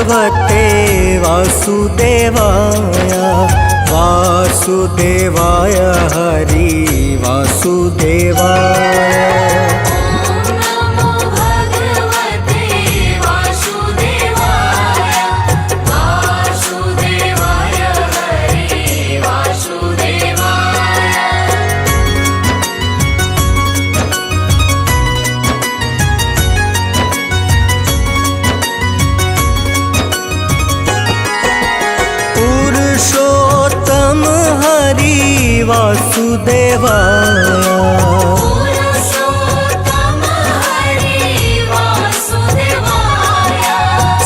भगवते वासुदेवाय वासुदेवाय हरि वासुदेवाय। पुरुषोत्तम हरि वासुदेवाय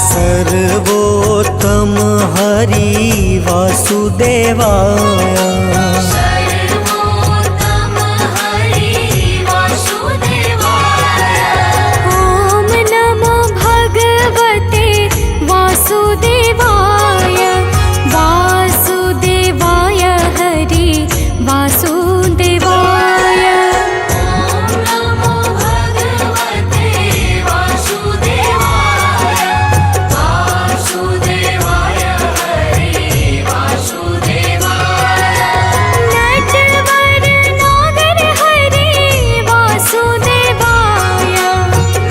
सर्वोत्तम हरि वासुदेवाय। ओम नमो भगवते वासुदेवाय वासुदेवाय हरि वासुदेवाय। ओम नमो भगवते वासुदेवाय वासुदेवाय हरि वासुदेवाय। नटवर नागर हरि वासुदेवाय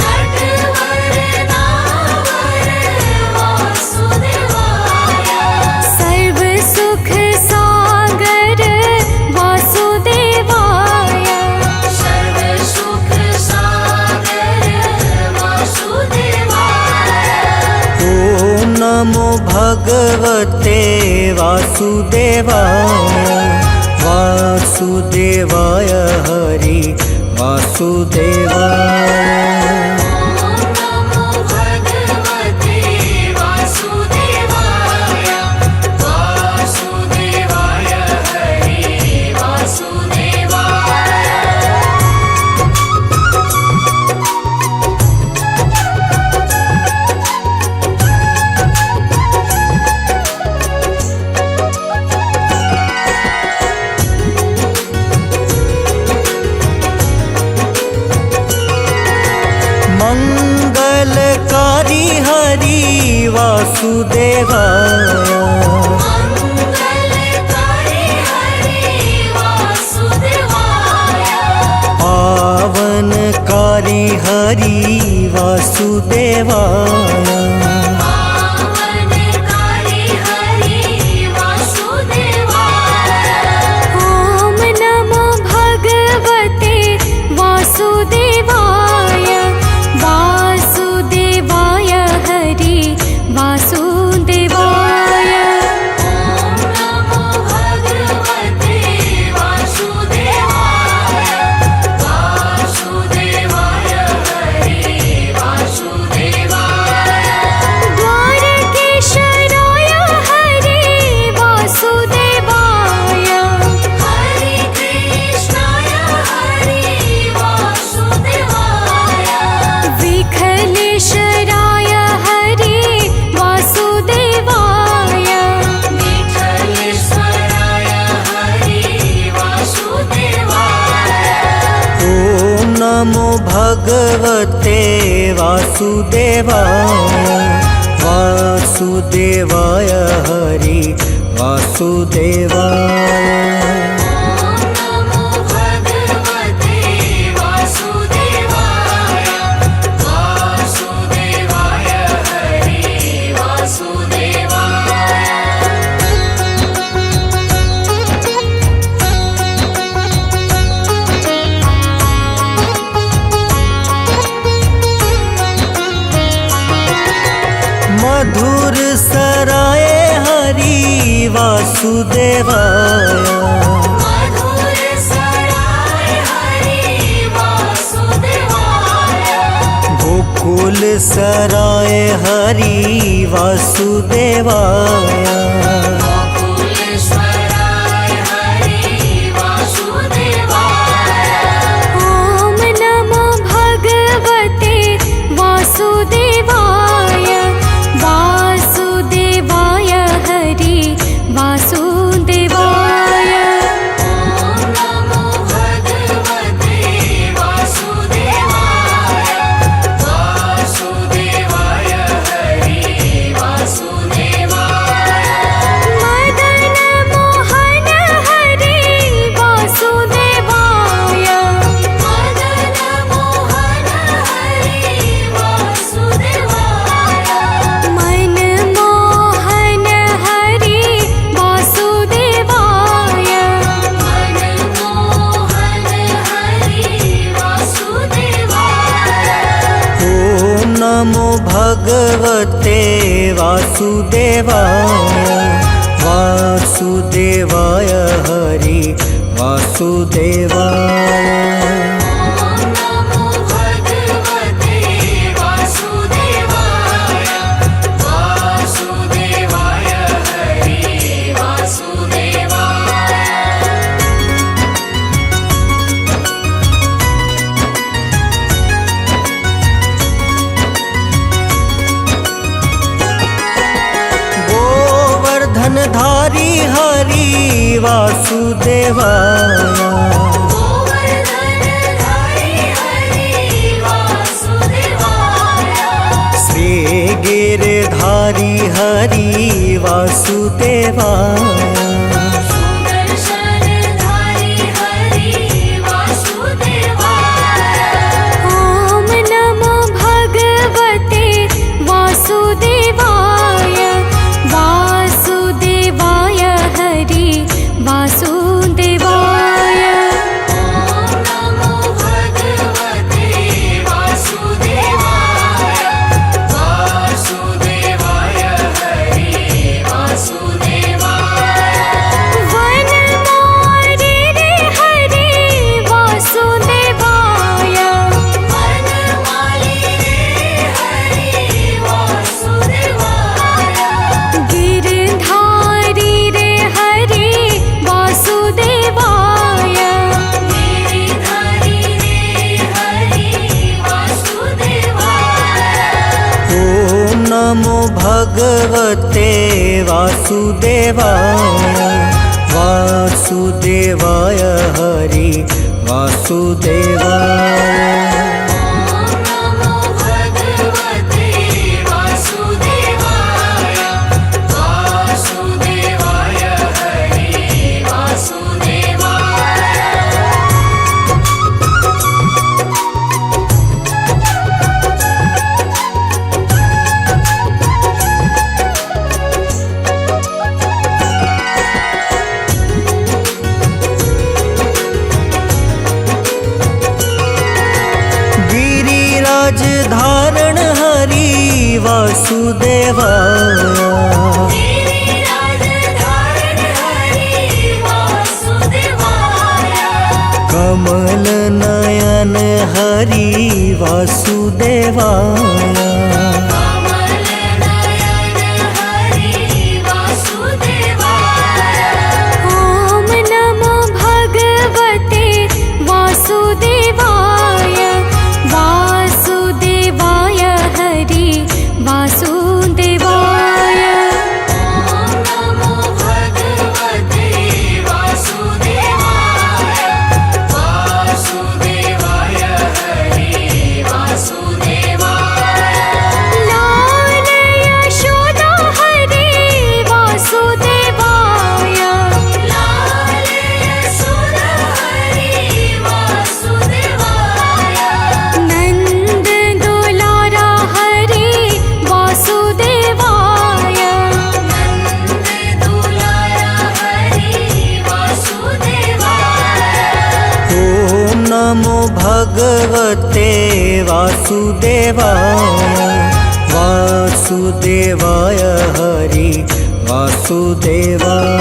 नटवर नागर वासुदेवाय। सर्व सुख सागर वासुदेवाय सर्व सुख सागर वासुदेवाय। ओम नमो भगवते वासुदेवाय वासुदेवाय हरि वासुदेवाय। ओम नमो भगवते वासुदेवाय वासुदेवाय हरि वासुदेवाय। मंगलकारी हरि वासुदेवाय मंगलकारी हरि वासुदेवाय पावनकारी हरि वासुदेवाय। पावनकारी हरि वासुदेवाय। ओम नमो भगवते वासुदेवाय वासुदेवाय हरि वासुदेवाय। ओम नमो भगवते वासुदेवाय वासुदेवाय हरि वासुदेवाय। द्वारकेशराय हरि वासुदेवाय हरे कृष्णाय हरि वासुदेवाय। विठलेश्वराय हरि वासुदेवाय विठलेश्वराय हरि वासुदेवाय। ओम नमो भगवते वासुदेवाय वासुदेवाय हरि वासुदेवाय। ओम नमो भगवते वासुदेवाय वासुदेवाय हरि वासुदेवाय। मधुर सराय हरि वासुदेवाय मधुर सराय हरि वासुदेवाय गोकुल सराय हरि वासुदेवाय। गोकुलेश्वराय हरि वासुदेवाय। ओम नमो भगवते वासुदेवाय वासुदेवाय हरि वासुदेवाय। ओम नमो भगवते वासुदेवाय वासुदेवाय हरि वासुदेवाय। वासुदेवाय वासुदेवाय हरि वासुदेवाय। नमो भगवते वासुदेवाय वासुदेवाय हरि वासुदेवाय। गोवर्धनधारी हरि वासुदेवाय गोवर्धनधारी हरि वासुदेवाय। श्रीगिरिधारी हरि वासुदेवाय सुदर्शनधारी हरि वासुदेवाय। ॐ नमो भगवते वासुदेवाय वासुदेवाय हरि वासुदेवाय। ॐ नमो भगवते वासुदेवाय वासुदेवाय हरि वासुदेवाय। वनमाली रे हरि वासुदेवाय वनमाली रे हरि वासुदेवाय। गिरधारी रे हरि वासुदेवाय गिरधारी रे हरि वासुदेवाय। ॐ नमो भगवते वासुदेवाय वासुदेवाय हरि वासुदेवाय। ॐ नमो भगवते वासुदेवाय वासुदेवाय हरि वासुदेवाय। गिरिराज धारण हरि वासुदेवाय गिरिराजधारण हरि वासुदेवाय। कमल नयन हरि वासुदेवाय कमल नयन हरि वासुदेवाय। ॐ नमो भगवते वासुदेवाय वासुदेवाय हरि वासुदेवाय। ॐ नमो भगवते वासुदेवाय वासुदेवाय हरि वासुदेवाय। लाल यशोदा हरि वासुदेवाय लाल यशोदा हरि वासुदेवाय। नंद दुलारा हरि वासुदेवाय नंद दुलारा हरि वासुदेवाय। ॐ नमो भगवते वासुदेवाय वासुदेवाय हरि वासुदेवाय।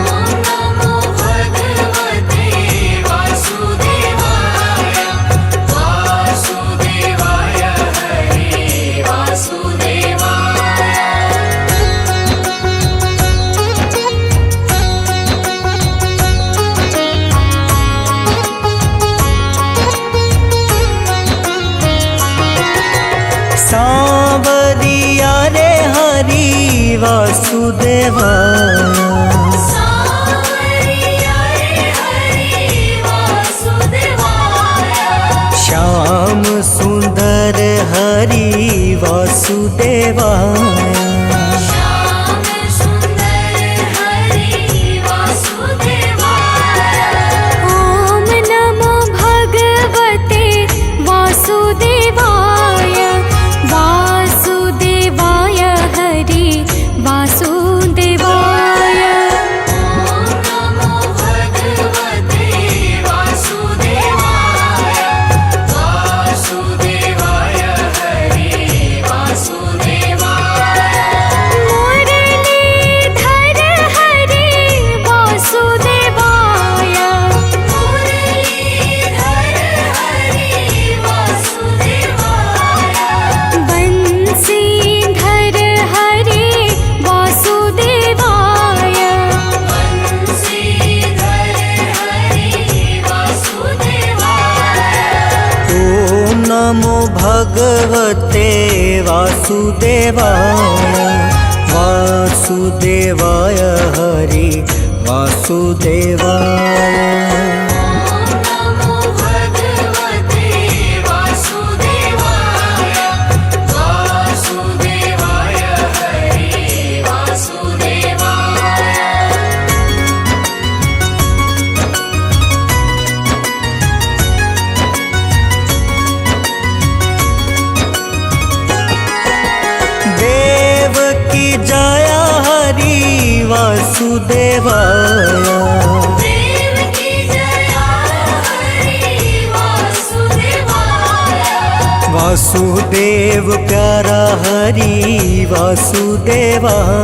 ॐ नमो भगवते वासुदेवाय वासुदेवाय हरि वासुदेवाय। सांवरिया रे हरि वासुदेवाय सांवरिया रे हरि वासुदेवाय। श्याम सुंदर हरि वासुदेवाय श्याम सुंदर हरि वासुदेवाय। ॐ नमो भगवते वासुदेवाय वासुदेवाय हरि वासुदेवाय। ॐ नमो भगवते वासुदेवाय वासुदेवाय हरि वासुदेवाय। वासुदेवाय वासुदेवाय हरि वासुदेवाय। नमो भगवते वासुदेवाय वासुदेवाय हरि वासुदेवाय। देवकी जया हरि वासुदेवाय देवकी जया हरि वासुदेवाय। वासुदेव प्यारा हरि वासुदेवाय।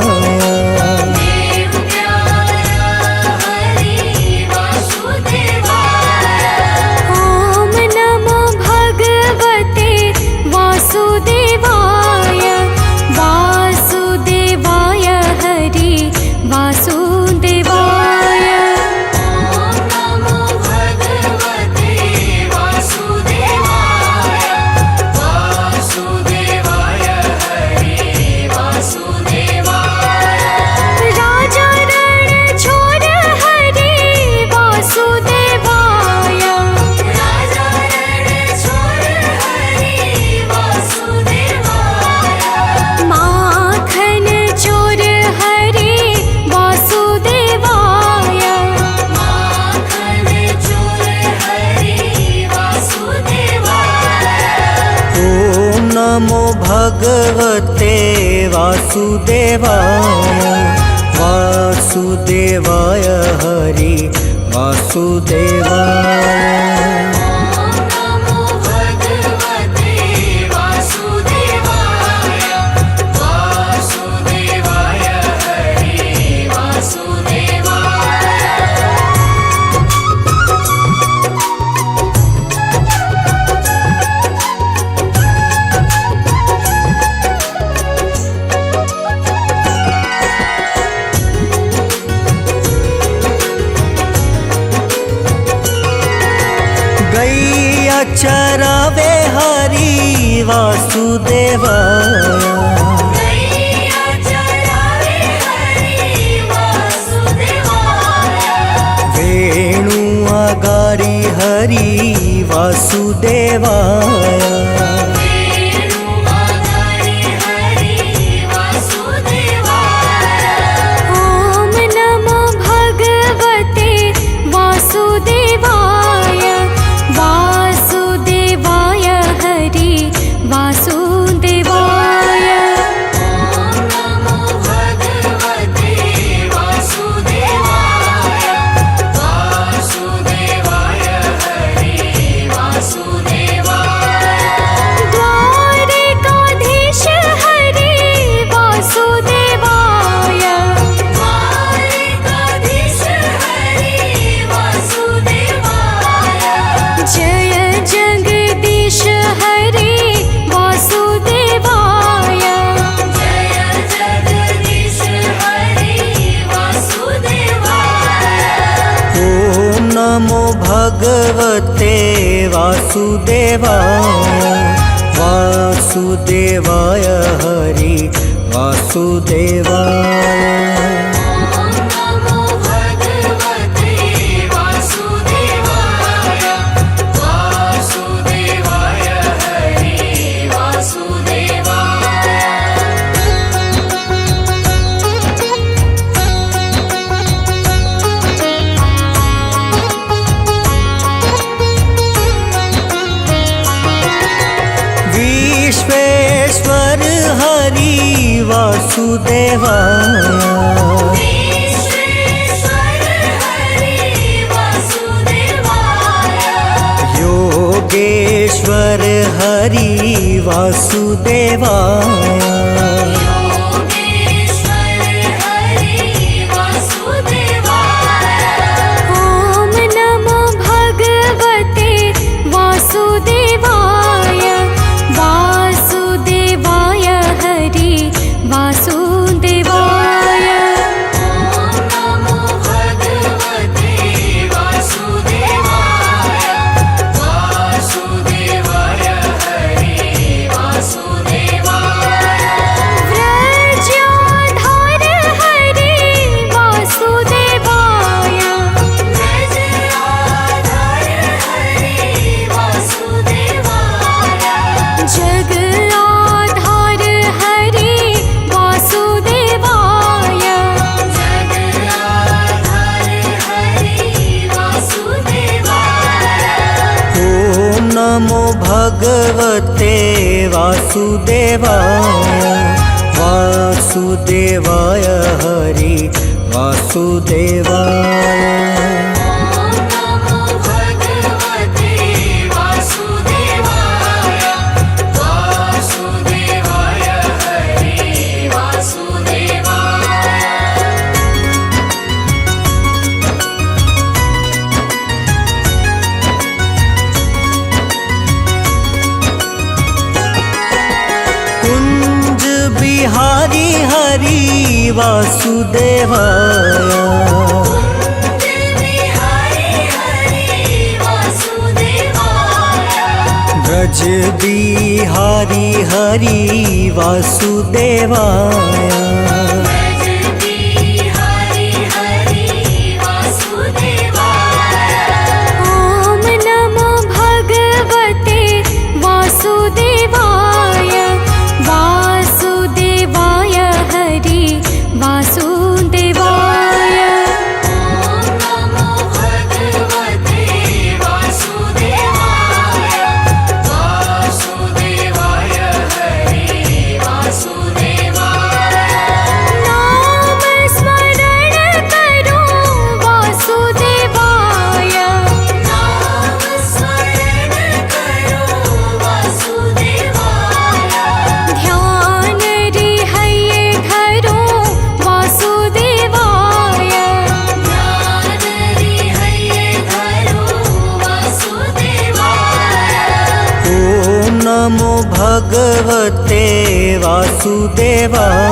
देव प्यारा हरि वासुदेवाय। ॐ नमो भगवते वासुदेवाय वासुदेवाय हरि वासुदेवाय। ॐ नमो भगवते वासुदेवाय वासुदेवाय हरि वासुदेवाय। राजा रण छोड़ हरि वासुदेवाय राजा रण छोड़ हरि वासुदेवाय। माखन चोर हरि वासुदेवाय माखन चोर हरि वासुदेवाय। ॐ नमो भगवते वासुदेवाय वासुदेवाय हरि वासुदेवाय। नमो भगवते वासुदेवाय वासुदेवाय हरि वासुदेवाय। गैया चरावे हरि वासुदेवाय गैया चरावे हरि वासुदेवाय। वेणु आगारी हरि वासुदेवाय। वेणु आगारि हरि वासुदेवाय। ॐ नमो भगवते वासुदेवाय वासुदेवाय हरि वासुदेवाय। ॐ नमो भगवते वासुदेवाय वासुदेवाय हरि वासुदेवाय। द्वारिकाधीश हरि वासुदेवाय द्वारिकाधीश हरि वासुदेवाय। जय जगदीश हरि वासुदेवाय जय जगदीश हरि वासुदेवाय। ॐ नमो भगवते वासुदेवाय वासुदेवाय हरि वासुदेवाय। नमो भगवते वासुदेवाय वासुदेवाय हरि वासुदेवाय। विश्वेश्वर हरि वासुदेवाय विश्वेश्वर हरि वासुदेवाय। योगेश्वर हरि वासुदेवाय योगेश्वर हरि वासुदेवाय। ॐ नमो भगवते वासुदेवाय वासुदेवाय हरि वासुदेवाय। ॐ नमो भगवते वासुदेवाय वासुदेवाय हरि वासुदेवाय। भगवते वासुदेवाय वासुदेवाय हरि वासुदेवाय। कुंज बिहारी हरि वासुदेवाय ब्रज बिहारी हरि वासुदेवाय। ओम नमो भगवते वासुदेवाय वासुदेवाय हरि वासुदेवाय। नाम स्मरण करो वासुदेवाय ध्यान रिहये धरो वासुदेवाय। ॐ नमो भगवते वासुदेवाय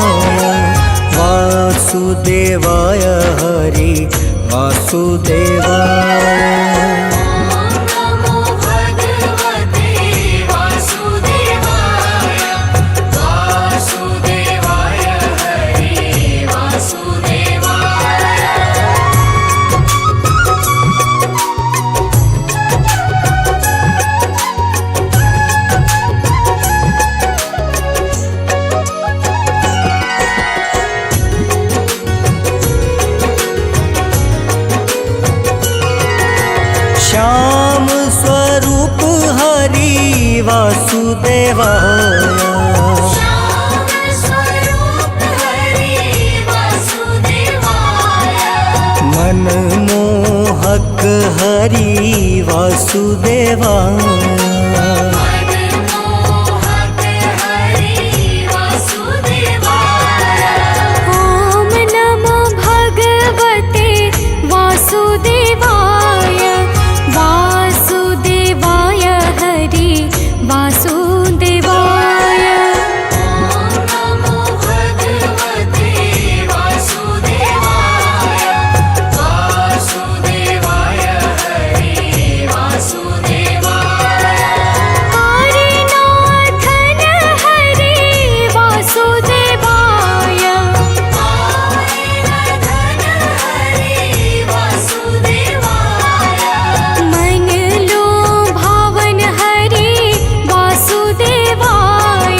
वासुदेवाय हरि वासुदेवाय। श्याम स्वरूप हरि वासुदेवाय मनमोहक हरि वासुदेवाय। ओम नमो भगवते वासुदेवाय वासुदेवाय हरि वासुदेवाय। हरिनाथन हरि वासुदेवाय मन लो भावन हरि वासुदेवाय।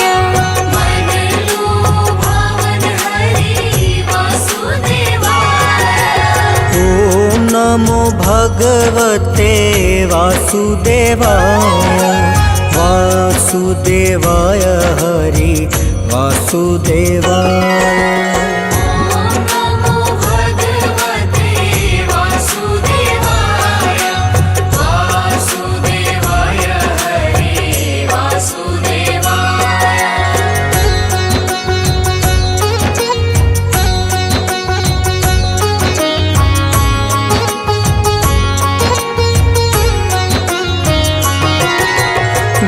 ॐ नमो भगवते वासुदेवाय वासुदेवाय हरि वासुदेवाय।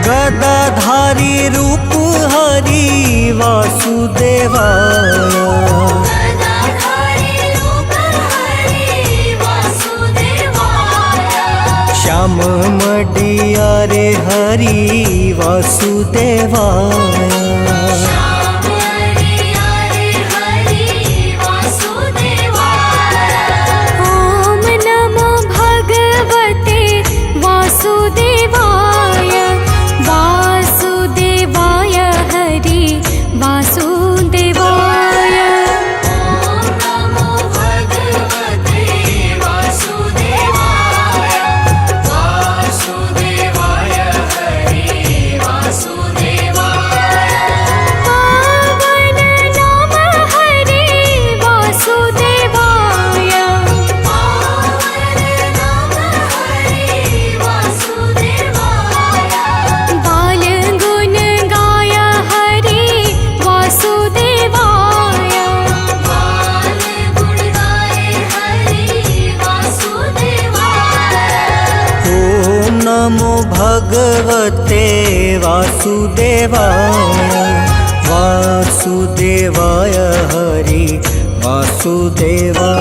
गदाधारी रूप हरि वासुदेवाय श्याम मडिया रे हरि वासुदेवाय। ओम नमो भगवते वासुदेवाय वासुदेवाय हरि वासुदेवाय। भगवते वासुदेवाय वासुदेवाय हरि वासुदेवाय।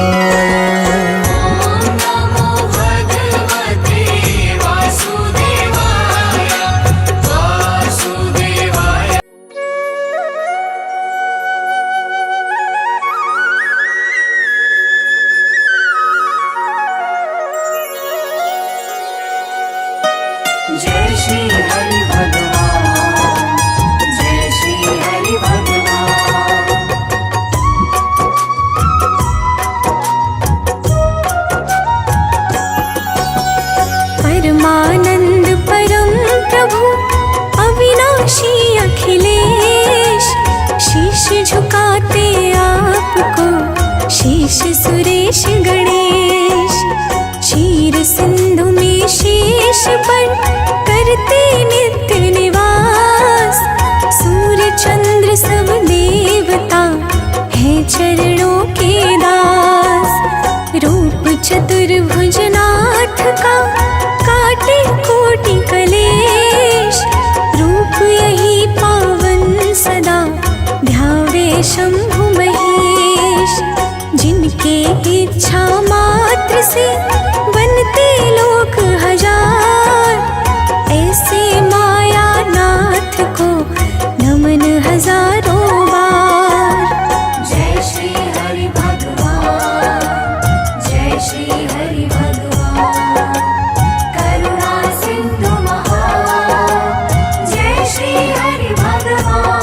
जय श्री हरि भगवान, जय श्री हरि भगवान। परमानंद परम प्रभु अविनाशी अखिलेश, शीश झुकाते आपको शीश सुरेश गणेश। क्षीर सिंधु में शीश पर करते नित्य निवास, सूर्य चंद्र सब देवता है चरणों के दास। रूप चतुर्भुजनाथ का काटे कोटि कलेश, रूप यही पावन सदा ध्यावे शंभु महेश। जिनके इच्छा मात्र से बनते लोक हजार, ऐसे माया नाथ को नमन हजारों बार। जय श्री हरि भगवान, जय श्री हरि भगवान। करुणा सिंधु महान, जय श्री हरि भगवान।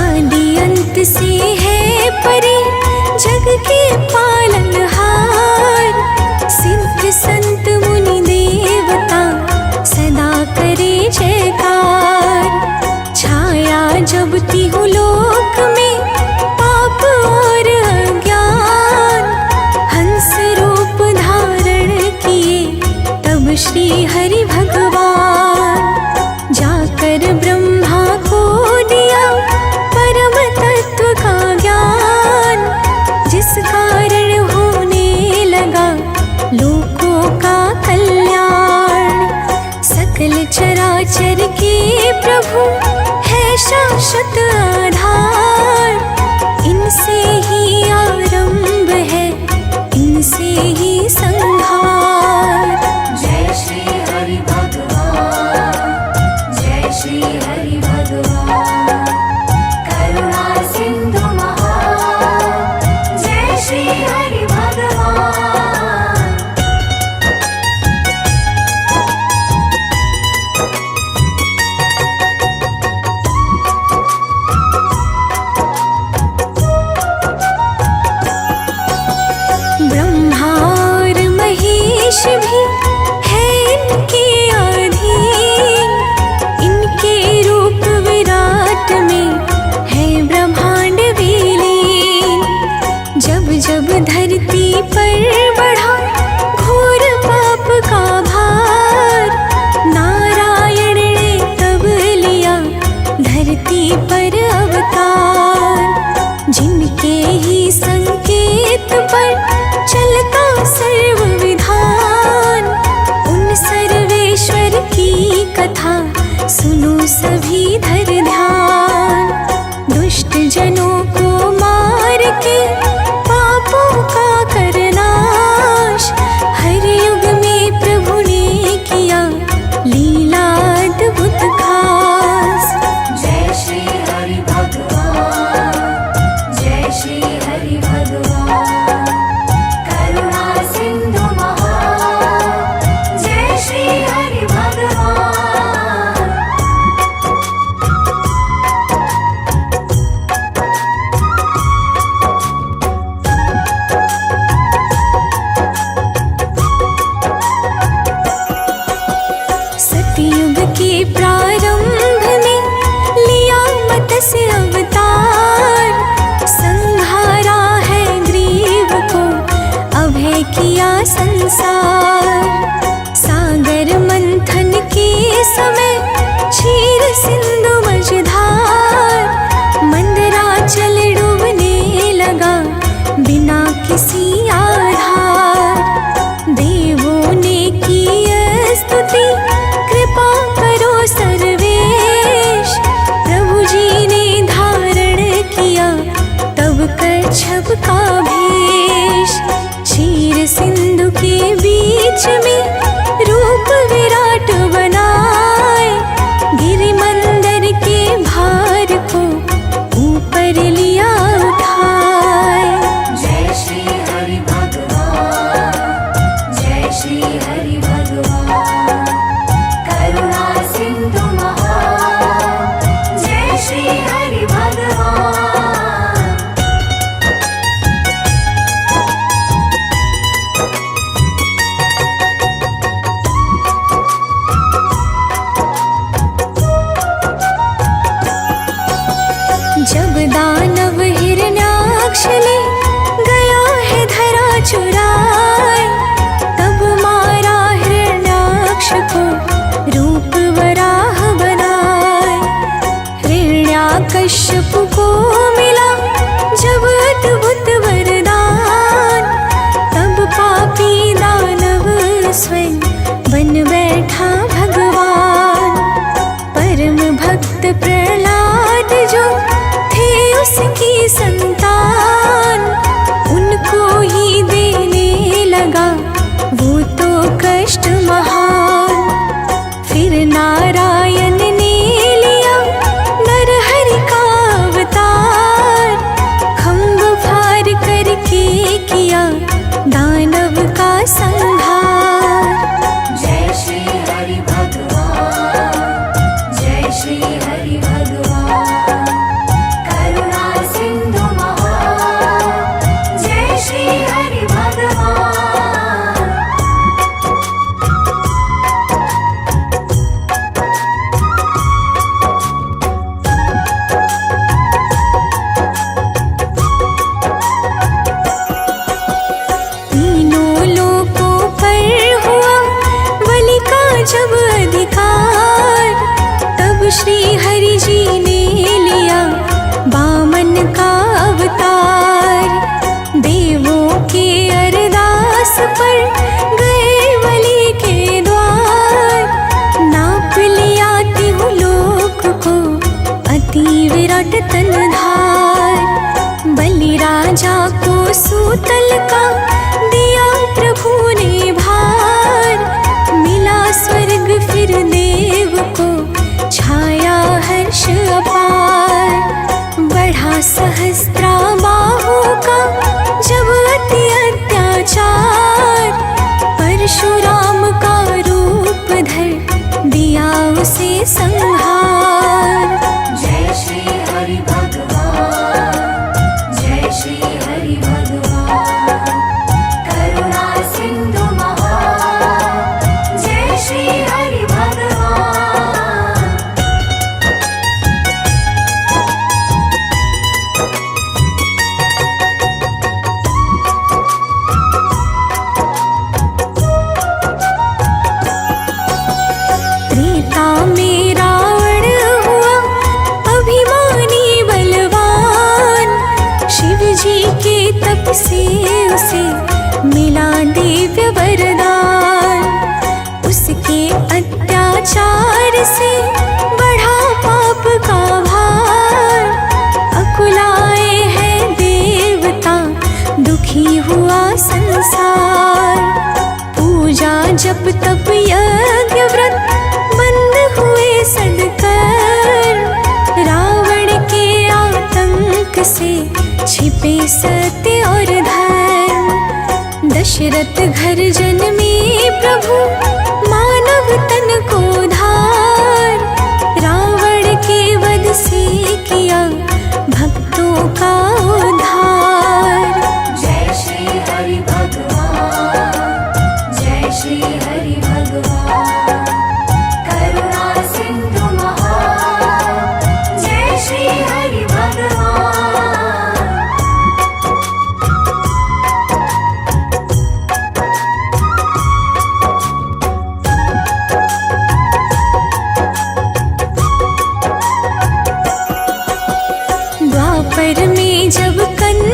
आदि अंत से है परे जग के पालनहार, सिद्ध संत मुनि देवता सदा करे जयकार। छाया जब तिहु लोक में पाप और अज्ञान, हंस रूप धारण किए तब श्री हरि भगवान। जाकर ब्रह्मा को दिया परम तत्व का ज्ञान, जिस कारण होने लगा लोकों का कल्याण। सकल चराचर के प्रभु है शाश्वत आधार, इनसे ही आरंभ है इनसे ही संहार। जय श्री हरि भगवान, जय श्री हरि भगवान। करुणा सिंधु महान, जय श्री हरि भगवान। ब्रह्मा और महेश भी है इनके अधीन, इनके रूप विराट में है ब्रह्मांड विलीन। जब जब धरती पर बढ़ा घोर पाप का भार, नारायण ने तब लिया धरती पर अवतार। जिनके ही संकेत पर चलता सर्व विधान, उन सर्वेश्वर की कथा सुनो सभी धर ध्यान। दुष्ट जनों को मार के पापों का करनाश, हर युग में प्रभु ने किया लीला अद्भुत खास। जय श्री हरि भगवान, जय श्री हरि भगवान। करुणा सिंधु महान, जय श्री हरि भगवान। किसी आधार। देवों ने की स्तुति, कृपा करो सर्वेश। प्रभु जी ने धारण किया तब कच्छप का भेष। क्षीर सिंधु के बीच में रूप विराट बनाए, गिरि मंदिर के भार को ऊपर लिया उठाए। जय श्री हरि भगवान, जय श्री हरि भगवान, करुणा सिंधु महान, जय श्री हरि भगवान। जब दानव हिरण्याक्ष ले गया है धरा चुराए, तब मारा हिरण्याक्ष को रूप वराह बनाए। हिरण्याकश्यप को मिला जब अद्भुत वरदान, तब पापी दानव स्वयं बन बैठा भगवान। परम भक्त प्रहलाद जो थे उसकी संतान, उनको ही देने लगा वो तो कष्ट महान। फिर नारायण ने लिया नरहरि का अवतार, खंभ फाड़ करके किया दानव का संहार। जय श्री हरि भगवान, जय श्री हरि भगवान, करुणा सिंधु महान, जय श्री हरि भगवान। तीनों लोकों पर हुआ बलि का जब अधिकार, तब श्री हरि जी ने लिया बामन का अवतार। देवों के अरदास पर गए बलि के द्वार, नाप लिया तिहु लोक को अति विराट तनधार। बलि राजा को सूतल का दिया प्रभु ने भार, मिला स्वर्ग फिर देव को छाया हर्ष अपार। बढ़ा सहस्त्रा बाहु का जब अति अत्याचार, परशुराम का रूप धर दिया उसे संहार। जय श्री हरि भगवान, जय श्री हरि भगवान, करुणा सिंधु महान, जय श्री हरि भगवान। त्रेता में रावण हुआ अभिमानी बलवान, शिव जी के तप से उसे मिला दिव्य वरदान। उसके अत्याचार से बढ़ा पाप का भार, अकुलाए हैं देवता दुखी हुआ संसार। पूजा जप तप यज्ञ व्रत बंद हुए सदकर, रावण के आतंक से छिपे सत्य और धर्म। दशरथ घर जन्मे प्रभु मानव तन को धार, रावण के वध से किया भक्तों का उद्धार। जय श्री हरि भगवान, जय श्री हरि भगवान, करुणा सिंधु महान, जय श्री हरि भगवान। द्वापर में जब कन्या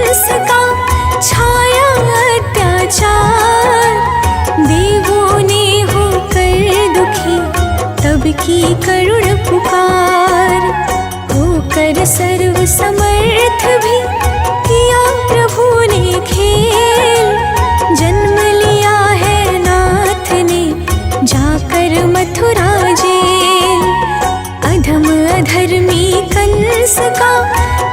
की करुण पुकार, होकर सर्व समर्थ भी किया प्रभु ने खेल। जन्म लिया है नाथ ने जाकर मथुरा जेल। अधम अधर्मी कंस का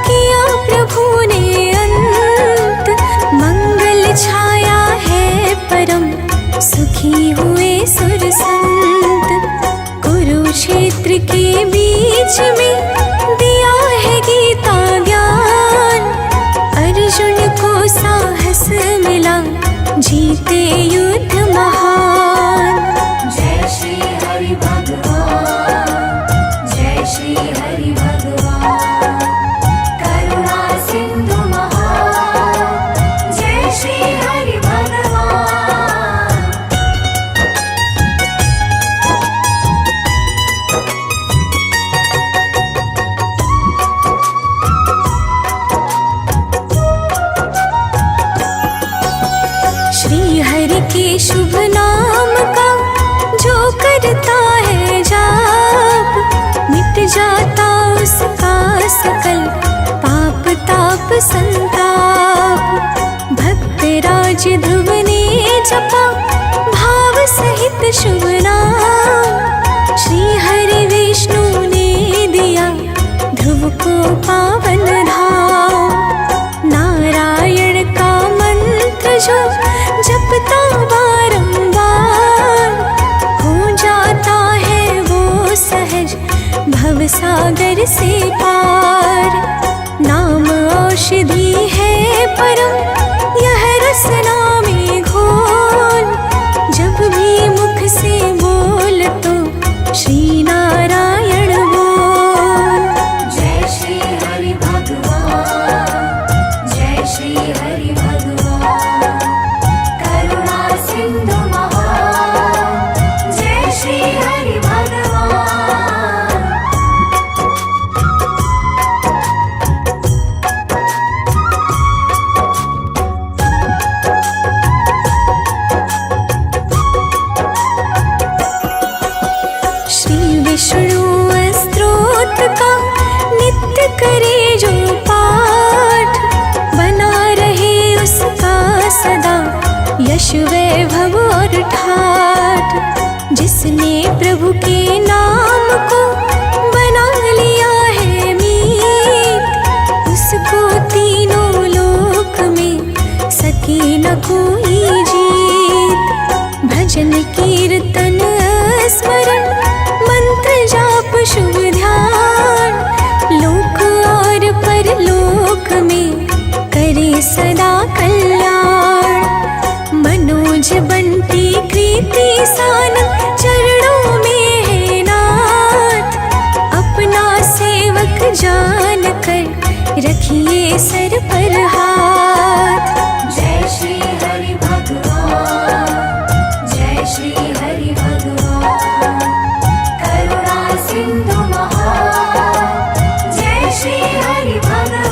किया प्रभु ने अंत, मंगल छाया है परम सुखी हुए सुर संत। कुरुक्षेत्र के बीच में दिया है गीता ज्ञान, अर्जुन को साहस मिला जीते युद्ध महान। जय श्री हरि भगवान, जय श्री हरि भगवान, करुणा सिंधु महान, जय श्री हरि भगवान। श्री हरि के शुभ नाम का जो करता है जाप, मिट जाता उसका सकल पाप ताप संताप। भक्त राज ध्रुव ने जपा भाव सहित शुभ नाम, श्री हरि विष्णु ने दिया ध्रुव को पावन धाम। नारायण का मंत्र जो जपता बारंबार, हो जाता है वो सहज भव सागर से पार। नाम औषधि है परम यह रसना में घोल, जब भी मुख से बोल तो श्री नारायण बोल। जय श्री हरि भगवान, जय श्री हरि भगवान, करुणा सिंधु महान, जय श्री हरि भगवान। श्री विष्णु स्तोत्र का नित्य करे जो पाठ, बना रहे उसका सदा यश वैभव और ठाठ। जिसने प्रभु के नाम को बना लिया है मीत, उसको तीनों लोक में सके न कोई जीत। भजन कीर्तन स्मरण मंत्र जाप शुभ ध्यान, लोक और परलोक में करे सदा कल्याण। मनोज बंटी कृति सान चरणों में है नाथ, अपना सेवक जान कर रखिए सर पर हाथ। जय श्री हरि भगवान, जय श्री हरि भगवान, करुणा सिंधु महान, जय श्री हरि भगवान।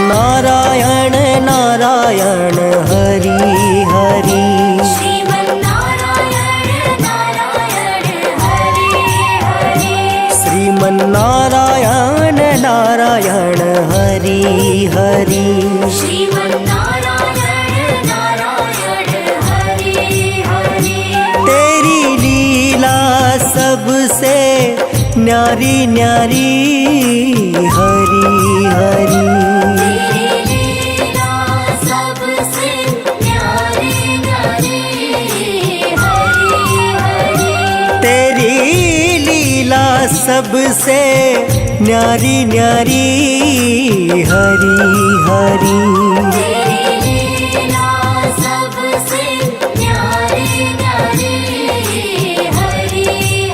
नारायण नारायण हरि हरि, श्रीमन्नारायण नारायण हरि हरि, श्रीमन्नारायण नारायण हरि हरि। श्रीमन्नारायण नारायण हरि हरि, तेरी लीला सबसे न्यारी न्यारी हरि हरि। तेरी लीला सबसे न्यारी न्यारी हरि हरि, तेरी लीला सबसे न्यारी न्यारी हरी हरी। तेरी लीला सबसे न्यारी न्यारी हरी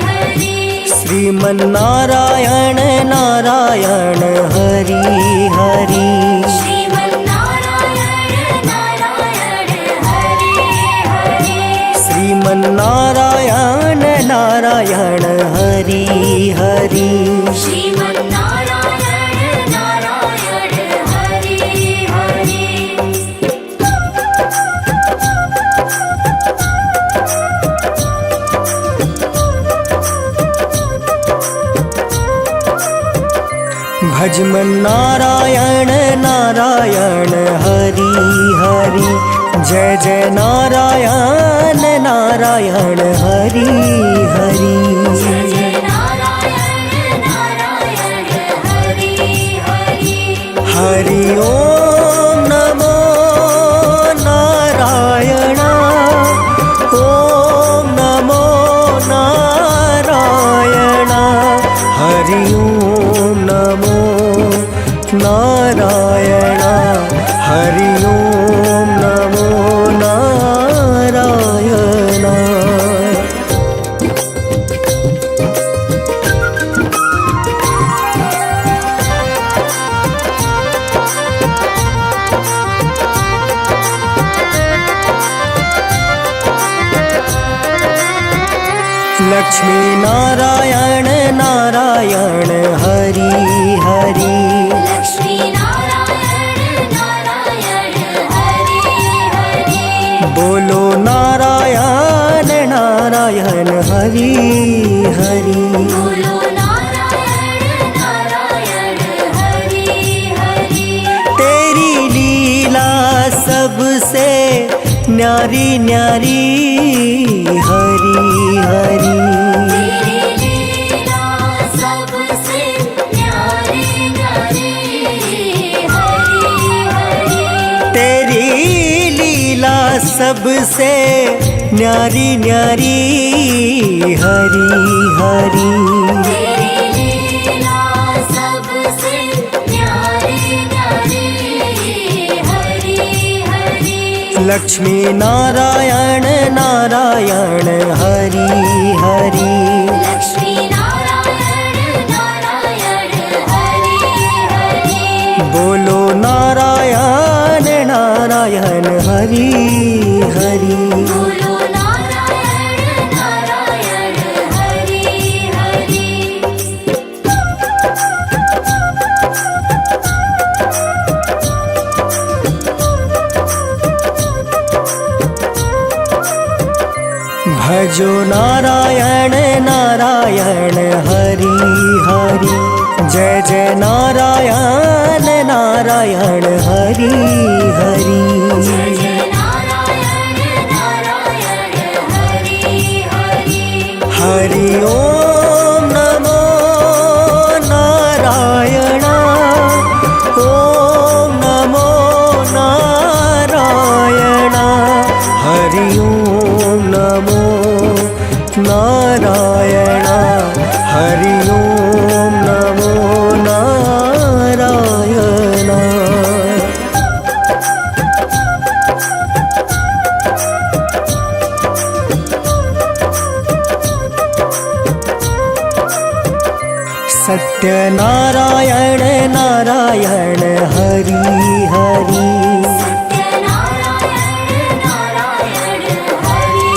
हरी। श्रीमन्नारायण नारायण हरि हरि। श्रीमन्नारायण नारायण हरि हरि। श्रीमन्नारायण नारायण हरि हरि। श्रीमन्नारायण नारायण हरि हरि। भजमन नारायण नारायण हरि हरि। जय जय नारायण नारायण हरि हरि। जय जय नारायण नारायण हरि हरि। हरि ओम नमो नारायण। ओम नमो नारायण। हरि ओम नमो नारायण। हरि ओम नमो नारायण। लक्ष्मी नारायण नारायण हरि हरि। लक्ष्मी नारायण नारायण हरि हरि। बोलो नारायण नारायण हरि हरि। बोलो नारायण नारायण हरि हरि। तेरी लीला सबसे न्यारी न्यारी हरि हरि। तेरी लीला सबसे न्यारी न्यारी हरि हरि। तेरी लीला सबसे न्यारी न्यारी हरि हरि। तेरी लीला सबसे न्यारी न्यारी हरि हरि। लक्ष्मी नारायण नारायण हरि हरि। लक्ष्मी नारायण नारायण हरि हरि। बोलो नारायण नारायण हरि हरि। बोलो नारायण नारायण हरि हरि। भजो नारायण नारायण हरि हरि। जय जय नारायण नारायण हरि हरि। जय जय नारायण नारायण हरि हरि। हरि ओम नमो नारायण। ओम नमो नारायण। हरि ओम नमो नारायण। हरि ओम नमो नारायण। सत्यनारायण नारायण हरि हरि। सत्यनारायण नारायण हरि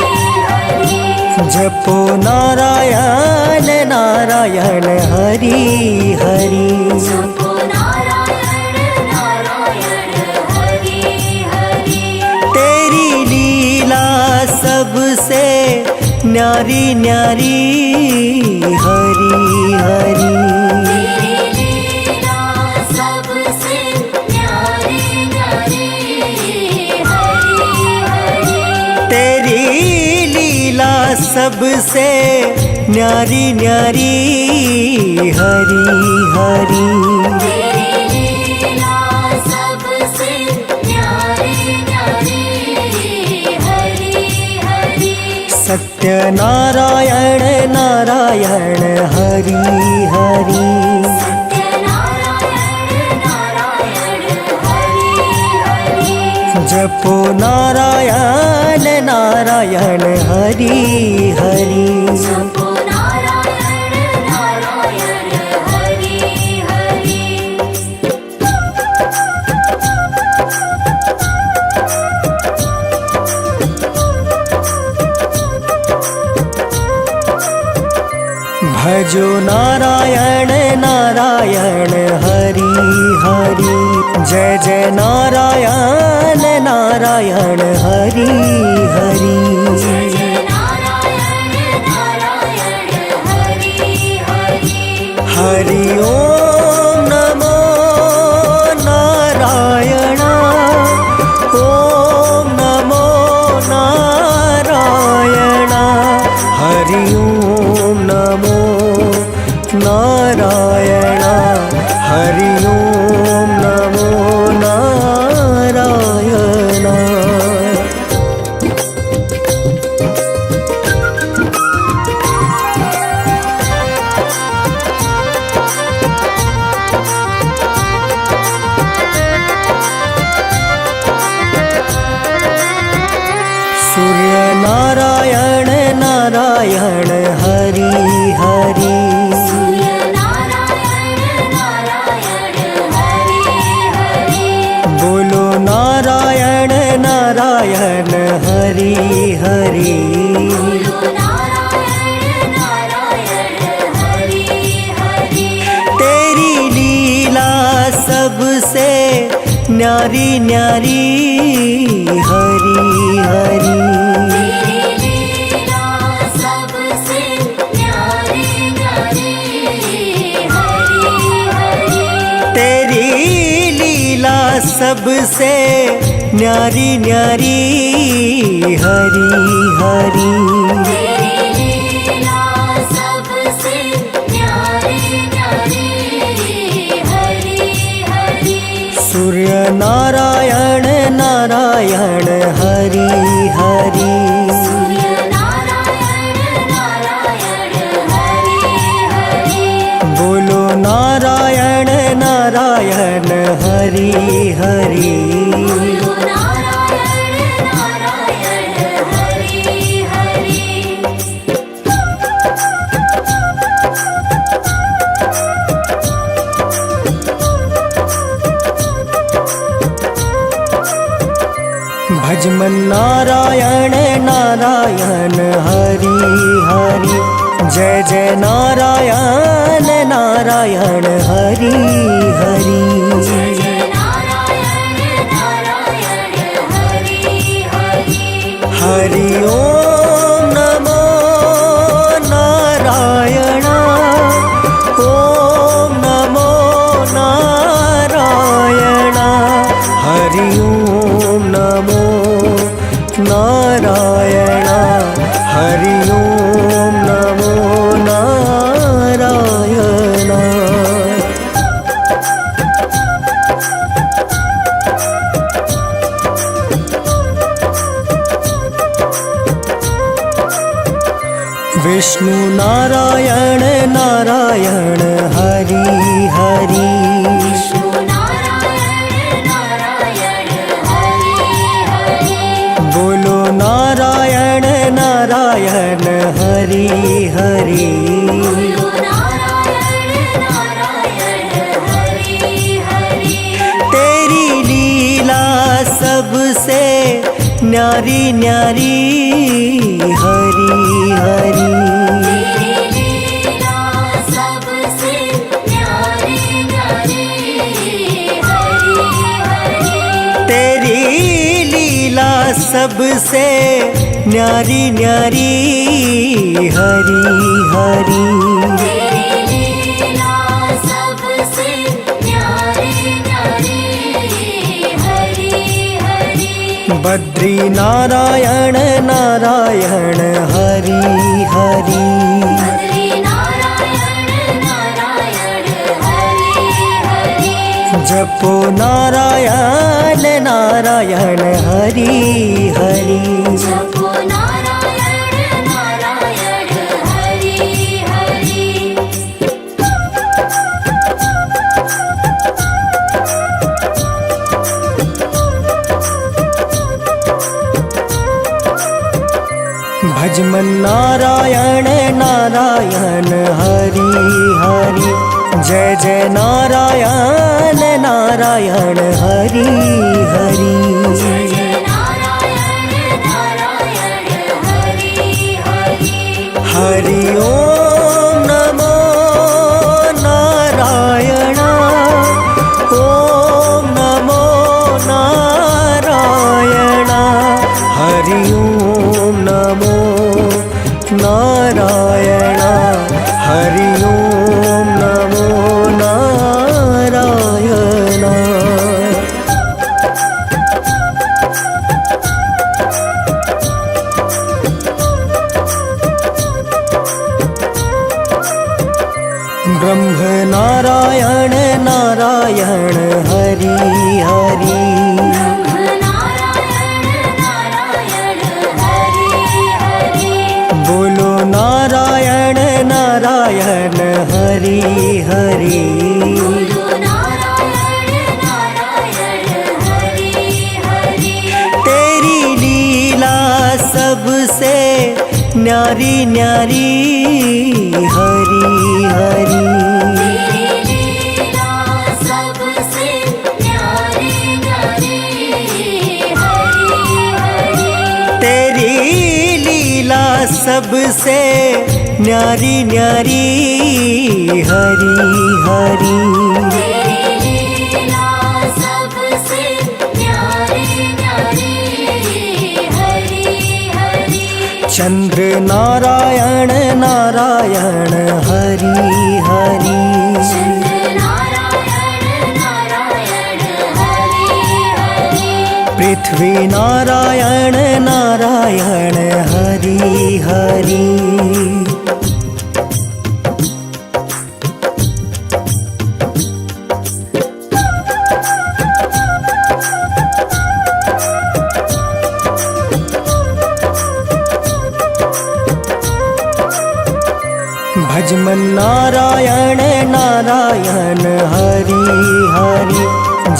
हरि। जपो नारायण नारायण हरि हरि। जपो नारायण नारायण हरि हरि। तेरी लीला सबसे न्यारी न्यारी हरि हरि। तेरी लीला सबसे न्यारी न्यारी हरि हरि। तेरी लीला सबसे न्यारी न्यारी हरि हरि। तेरी लीला सबसे न्यारी न्यारी हरि हरि। सत्यनारायण नारायण हरि हरि। जपो नारायण नारायण हरि हरि। जपो नारायण नारायण हरि हरि। भजो नारायण नारायण हरि हरि। जय जय नारायण नारायण हरि हरि। जय जय नारायण नारायण हरि हरि। हरि ओम नमो नारायण। ओम नमो नारायण। हरि ओम नमो नारायण। हरि ओम नमो नारायण। सूर्य नारायण नारायण हरि हरि। सूर्य नारायण नारायण हरि हरि। बोलो नारायण नारायण हरि हरि। बोलो नारायण नारायण हरि हरि। तेरी लीला सबसे न्यारी न्यारी हरि हरि। तेरी लीला सबसे न्यारी न्यारी हरि हरि। तेरी लीला सबसे न्यारी न्यारी हरि हरि। तेरी लीला सबसे न्यारी न्यारी हरि हरि। सूर्य नारायण नारायण हरि हरि। सूर्य नारायण नारायण हरि हरि। बोलो नारायण नारायण हरि हरि। बोलो नारायण नारायण हरि हरि। भजमन नारायण नारायण हरि हरि। जय जय नारायण नारायण हरि हरि। जय जय नारायण नारायण हरि हरि। हरि ओम नमो नारायण। ओम नमो नारायण। हरि ओम नमो नारायण। हरि ओम नमो नारायण। विष्णु नारायण नारायण हरि हरि। विष्णु नारायण नारायण हरि हरि। बोलो नारायण नारायण हरि हरि। बोलो नारायण नारायण हरि हरि। तेरी लीला सबसे न्यारी न्यारी हरि हरि। तेरी लीला सबसे न्यारी न्यारी हरि हरि। तेरी लीला सबसे न्यारी न्यारी हरि हरि। तेरी लीला सबसे न्यारी न्यारी हरि हरि। बद्री नारायण नारायण हरि हरि। बद्री नारायण नारायण हरि हरि। जपो नारायण नारायण हरि हरि। जपो नारायण नारायण हरि हरि। भजमन नारायण नारायण हरि हरि जय जय नारायण नारायण हरि हरि जय जय नारायण नारायण हरि हरि हरि ओम नमो नारायण ओम नमो नारायण हरि ओम नमो नारायण हरि ओम नमो नारायण ब्रह्म नारायण नारायण हरि हरि नारायण नारायण हरि हरि बोलो नारायण नारायण हरि हरि बोलो नारायण नारायण हरि हरि तेरी लीला सबसे न्यारी न्यारी हरि हरि तेरी लीला सबसे न्यारी न्यारी हरि हरि तेरी लीला सबसे न्यारी न्यारी हरि हरि तेरी लीला सबसे न्यारी न्यारी हरि हरि चंद्र नारायण नारायण हरि हरि चंद्र नारायण नारायण हरि हरि पृथ्वी नारायण नारायण हरि हरि भजमन नारायण नारायण हरि हरि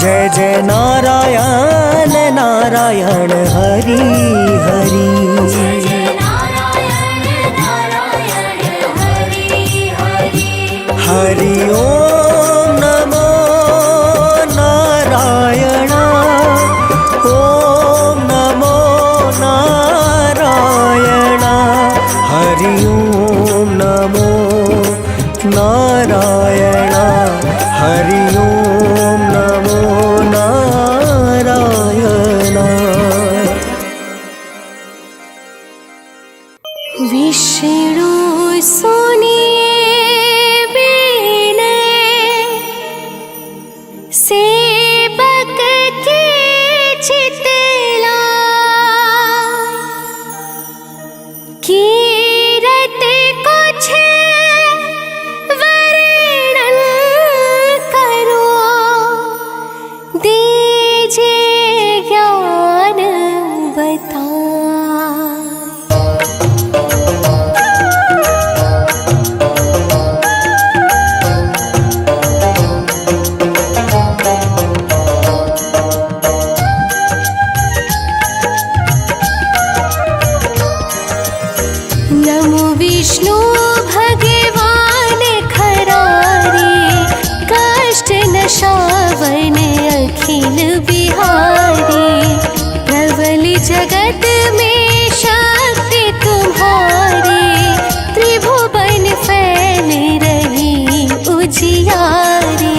जय जय नारायण नारायण हरि हरि जय जय नारायण नारायण हरि हरि हरि ओम नमो नारायण ओम नमो नारायण हरि ओम नमो नारायण हरि ओम नमो नारायण विष्णु सुनिए बीने सेवक की चितला कीरत कुछ वर्णन करो दीजिए ज्ञान बता नमो विष्णु भगवान खरारे कष्ट नशावन अखिल बिहारी प्रबल जगत में शक्ति तुम्हारी त्रिभुवन फैल रही उजियारी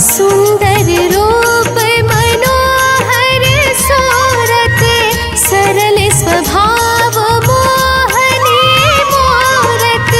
सुंदर रूप मनोहर सूरत सरल स्वभाव मोहनी मूरत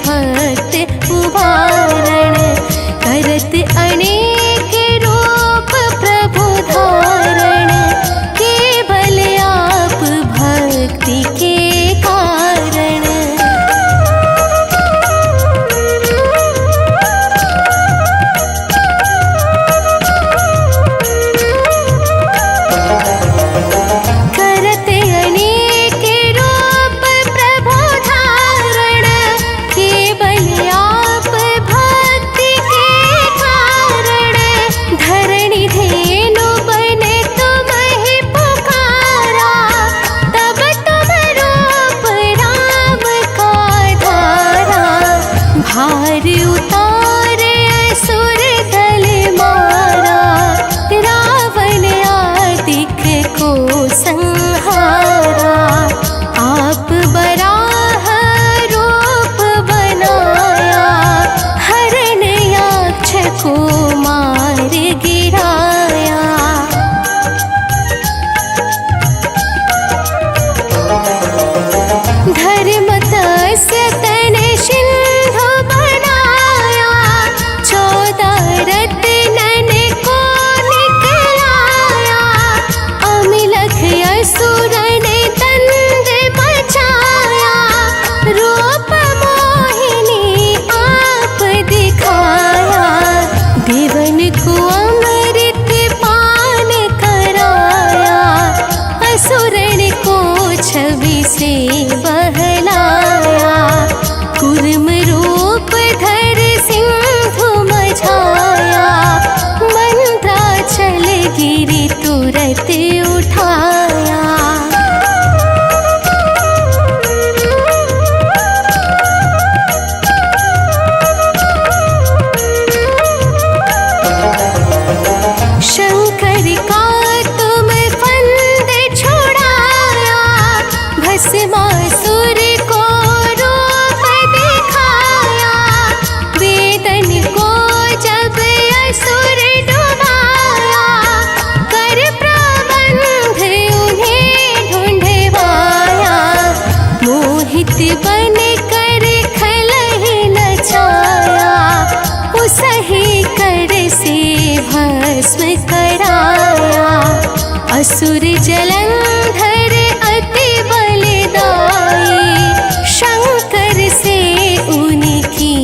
भक्त उबारण, करत अनेक रूप प्रभु धारण, केवल आप भक्ति के कारण। करत अनेक रूप प्रभु धारण, केवल आप भक्ति के कारण। धरणी धेनु बने तुम्हें पुकारा, तब तुम रूप राम का धारा। भार उतारे असुर दल मारा, रावण आदिक को संहारा। आप बराह रूप बनाया, हरण्याक्ष को मार गिराया। धर्म तस्य तन सिंधु बनाया, 14 रत्नन को निकलाया। अमिलख असुरन दंड बचाया, रूप मोहिनी आप दिखाया। देवन को अमृत पान कराया, असुरन को छवि से बहलाया। कुर्म रूप धर सिंधु मझाया, मंद्राचल गिरि तुरत उठाया। शंकर का तुम फंद छुड़ाया, भस्मासुर को रूप दिखाया। वेदन को जब असुर डुबाया, कर प्रबंध उन्हें ढूंढवाया। मोहित बन कर खलहि नचाया, उसही कर से भस्म कराया। असुर जलंधर अति बलदाई, शंकर से उनकी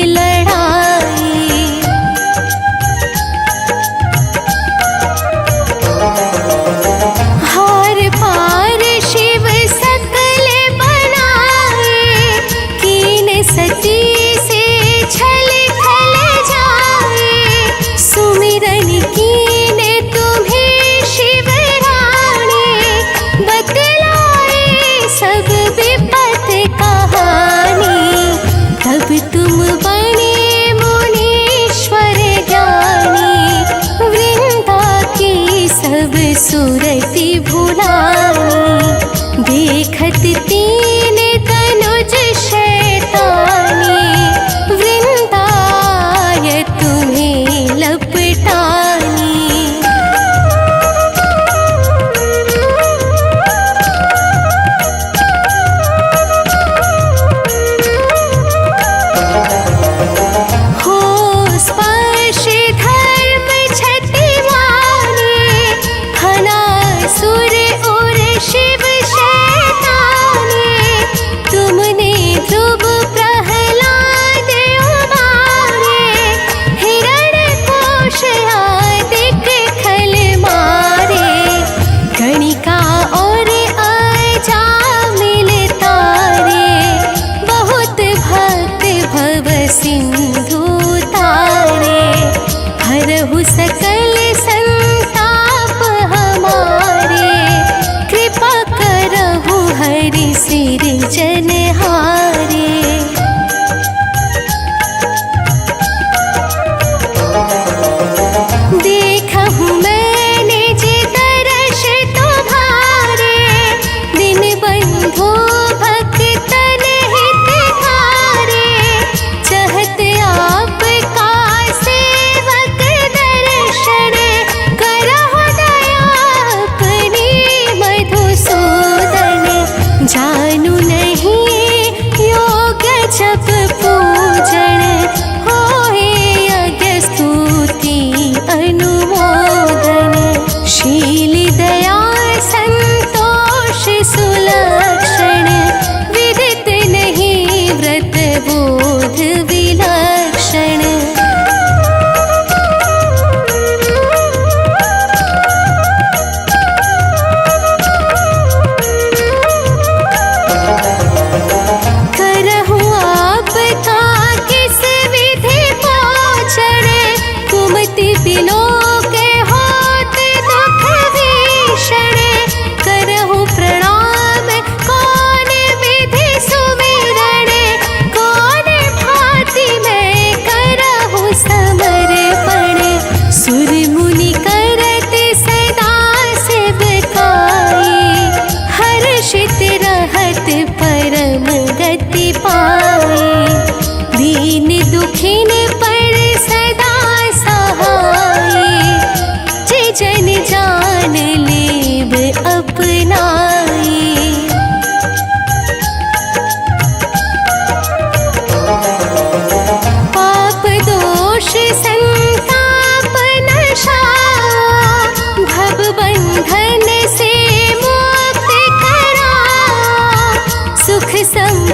लड़ाई। हार पार शिव सकल बनाए, कीन सती से छल खल जाए। सुमिरन कीन तुम्हें शिव रानी,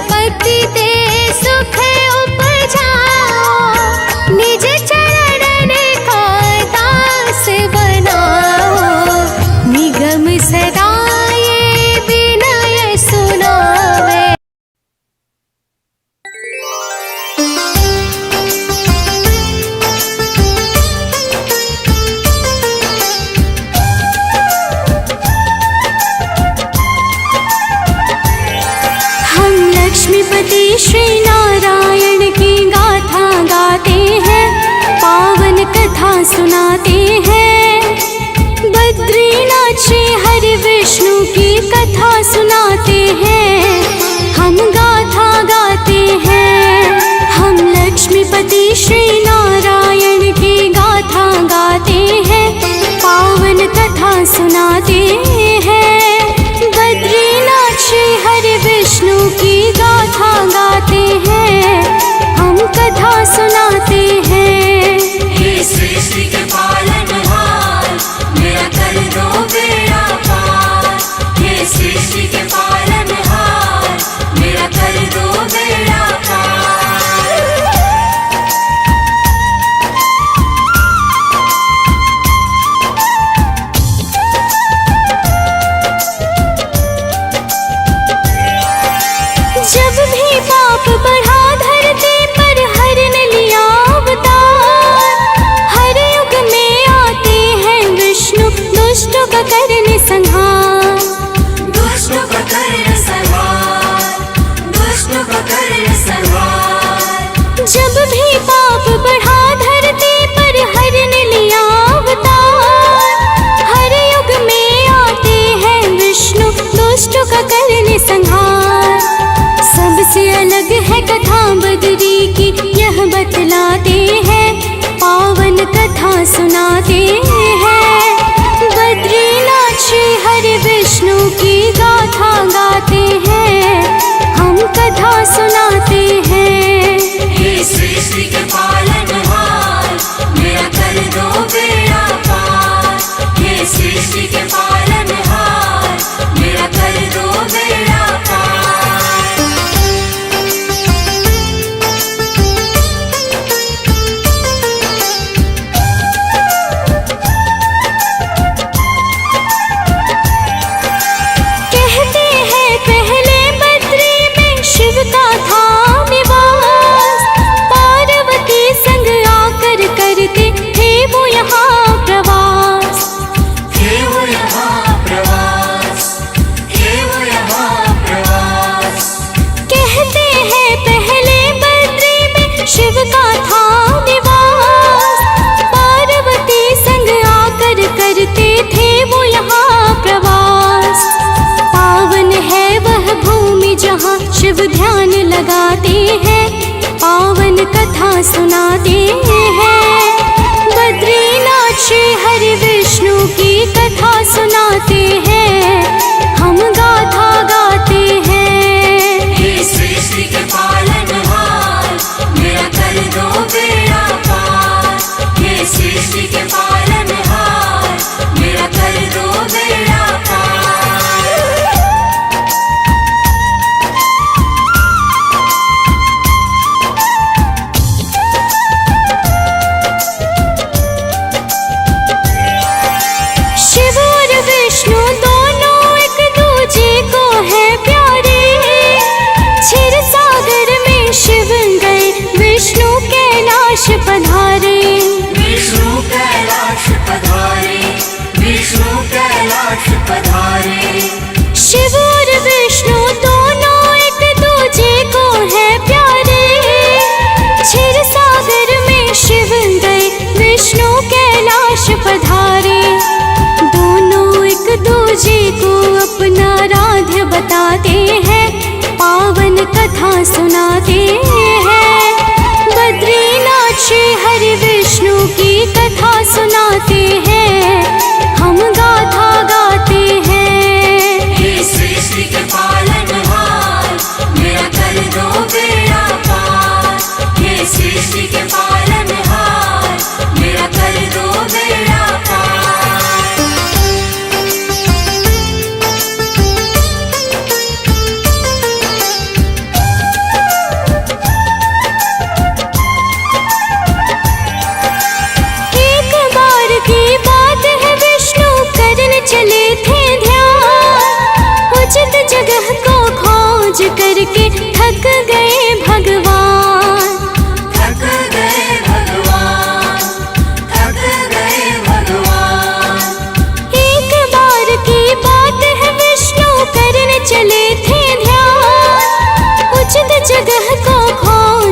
भक्ति ते सुख उपजाओ, निज चरण का दास बनाओ। निगम सदा ये विनय सुनावे। लक्ष्मीपति श्री नारायण की गाथा गाते हैं, पावन कथा सुनाते हैं। बद्रीनाथ श्री हरि विष्णु की कथा सुनाते हैं, हम गाथा गाते हैं। हम लक्ष्मीपति श्री नारायण की गाथा गाते हैं, पावन कथा सुनाते हैं। बद्रीनाथ श्री हरि विष्णु की गाथा गाते हैं, हम कथा सुनाते हैं। हे सृष्टि के पालनहार, मेरा कर दो बेड़ा पार। हे सृष्टि के पालनहार, मेरा कर दो बेड़ा पार। जब भी पाप बढ़ा धरती पर हरन लिया अवतार। हर युग में आते हैं विष्णु, दुष्टों का करने संहार। दुष्टों का करने संहार, दुष्टों का करने संहार। जब भी पाप बढ़ा धरती पर हरन लिया अवतार। हर युग में आते हैं विष्णु, दुष्टों का करने संहार। सबसे अलग है कथा बद्री की, यह बतलाते हैं, पावन कथा सुनाते हैं। बद्रीनाथ श्री हरि विष्णु की गाथा गाते हैं, हम कथा सुनाते हैं। हे सृष्टि के पालनहार, मेरा कर दो बेड़ा पार। हे सृष्टि के पालनहार, मेरा कर दो बेड़ा पार। कहते हैं पहले बद्री में शिव का था निवास। पार्वती संग आकर करते थे वो यहाँ प्रवास। हे वो यहाँ प्रवास, हे वो यहाँ प्रवास। कहते हैं पहले बद्री में शिव का था निवास। पार्वती संग आकर करते थे वो यहाँ प्रवास। पावन है वह भूमि जहाँ शिव ध्यान लगाते हैं, पावन कथा सुनाते हैं। बद्रीनाथ श्री हरि विष्णु की कथा सुनाते हैं, हम गाथा गाते हैं। हे सृष्टि के पालनहार, मेरा कर दो बेड़ा पार। हे सृष्टि के पालनहार, मेरा कर दो बेड़ा पार। शिव और विष्णु दोनों एक दूजे को है प्यारे। क्षीर सागर में शिव गए, विष्णु कैलाश पधारे। विष्णु कैलाश पधारे, विष्णु कैलाश पधारे। शिव और विष्णु दोनों एक दूजे को है प्यारे। क्षीर सागर में शिव गए, विष्णु कैलाश पधारे। दोनों एक दूजे को अपना राध्य बताते हैं, पावन कथा सुनाते हैं। बद्रीनाथ श्री हरि विष्णु की कथा सुनाते हैं, हम गाथा गाते हैं। हे सृष्टि के पालनहार, मेरा कर दो बेड़ा पार। हे सृष्टि के पालनहार, मेरा कर दो बेड़ा पार।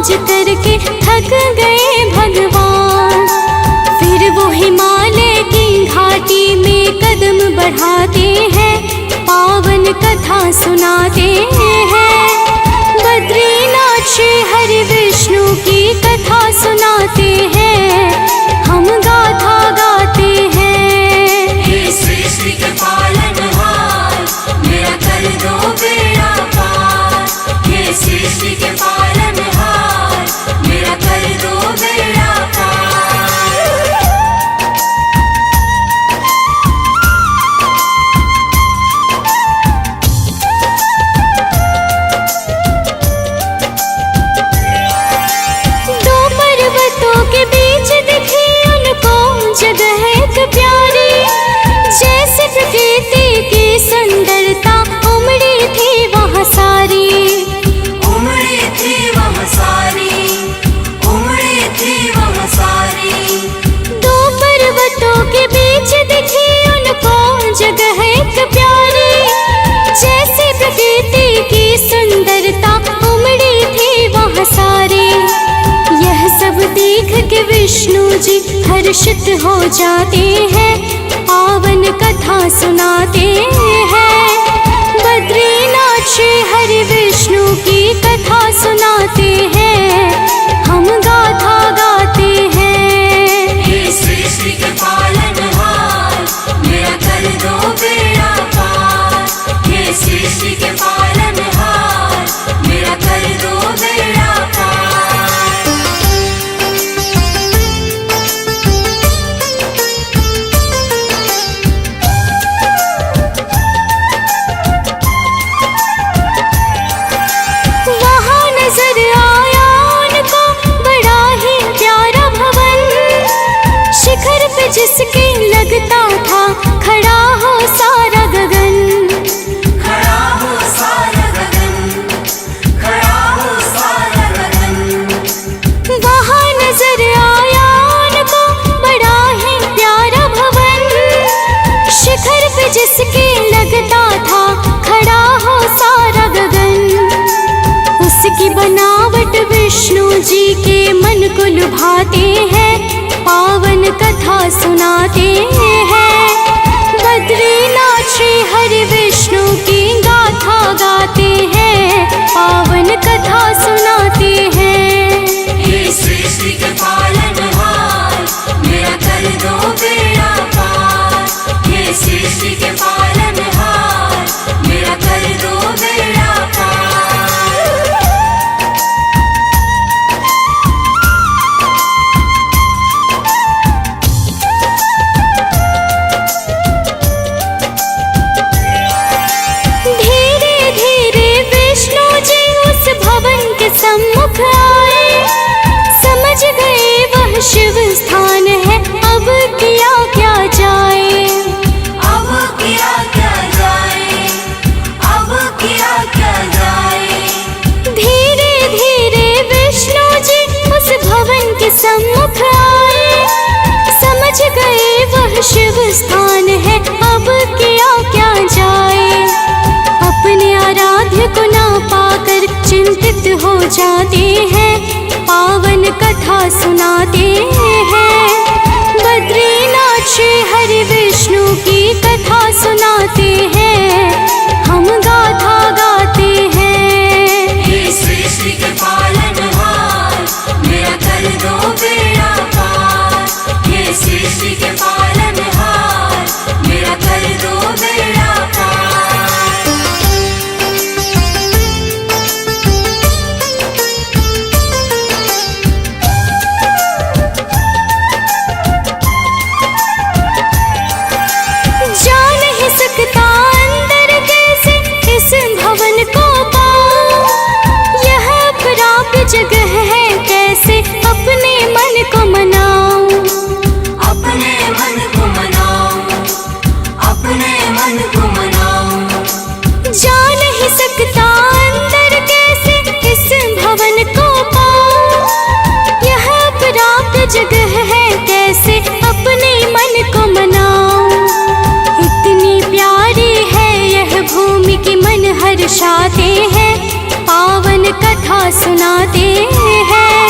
खोज करके थक गए भगवान। फिर वो हिमालय की घाटी में कदम बढ़ाते हैं, पावन कथा सुनाते हैं। बद्रीनाथ श्री हरि विष्णु की कथा सुनाते हैं, हम गाथा गाते हैं। हे सृष्टि के पालनहार, मेरा कर दो बेड़ा पार। हे सृष्टि के पालनहार, मेरा कर दो बेड़ा पार। दो पर्वतों के बीच दिखी उनको जगह एक प्यारी, जैसे प्रकृति की सुंदरता उमड़ी थी वहाँ सारी। उमड़ी थी वह सारी, उमड़ी थी वह सारी। दो पर्वतों के बीच दिखी उनको जगह एक प्यारी, जैसे प्रकृति की सुंदरता उमड़ी थी वहाँ सारी। यह सब देख के विष्णु जी हर्षित हो जाते हैं, पावन कथा सुनाते हैं। बद्रीनाथ श्री हरि विष्णु की कथा सुनाते हैं, हम गाथा गाते हैं। हे सृष्टि के पालनहार, मेरा कर दो बेड़ा पार। हे सृष्टि के पालनहार, मेरा कर दो बेड़ा पार। वहाँ नजर आया उनको बड़ा ही प्यारा भवन, शिखर पे जिसके लगता था खड़ा हो सारा गगन। खड़ा हो सारा गगन, खड़ा हो सारा गगन। वहाँ नजर आया उनको बड़ा ही प्यारा भवन, शिखर पे जिसके लगता था खड़ा हो सारा गगन। उसकी बनावट विष्णु जी के मन को लुभाते हैं, पावन कथा सुनाते हैं। बद्रीनाथ श्री हरि विष्णु की गाथा गाते हैं, पावन कथा सुनाते हैं। हे सृष्टि के पालनहार, मेरा कर दो बेड़ा पार। हे सृष्टि के पालनहार, मेरा कर दो बेड़ा पार। धीरे धीरे विष्णु जी उस भवन के सम्मुख आए, समझ गए वह शिव स्थान है, अब किया क्या जाए। अब किया क्या जाए, अब किया क्या जाए। धीरे धीरे विष्णु जी उस भवन के सम्मुख आए, समझ गए वह शिव स्थान है, अब किया क्या जाए। अपने आराध्य को ना पाकर चिंतित हो जाते हैं, पावन कथा सुनाते हैं। बद्रीनाथ श्री हरि विष्णु की कथा सुनाते हैं, हम गाथा गाते हैं। हे सृष्टि के पालनहार, मेरा कर दो बेड़ा पार। हे सृष्टि के पालनहार, मेरा कर दो बेड़ा पार। जा नहीं सकता अंदर कैसे इस भवन को पाऊं, यह प्राप्य जगह है कैसे अपने मन को मनाऊं। अपने मन को मनाओ, अपने मन को मनाओ। जा नहीं सकता अंदर कैसे इस भवन को पाऊं, यह प्राप्य जगह है कैसे अपने मन को मनाऊं। इतनी प्यारी है यह भूमि कि मन हर्षाते हैं, पावन पावन कथा सुनाते हैं।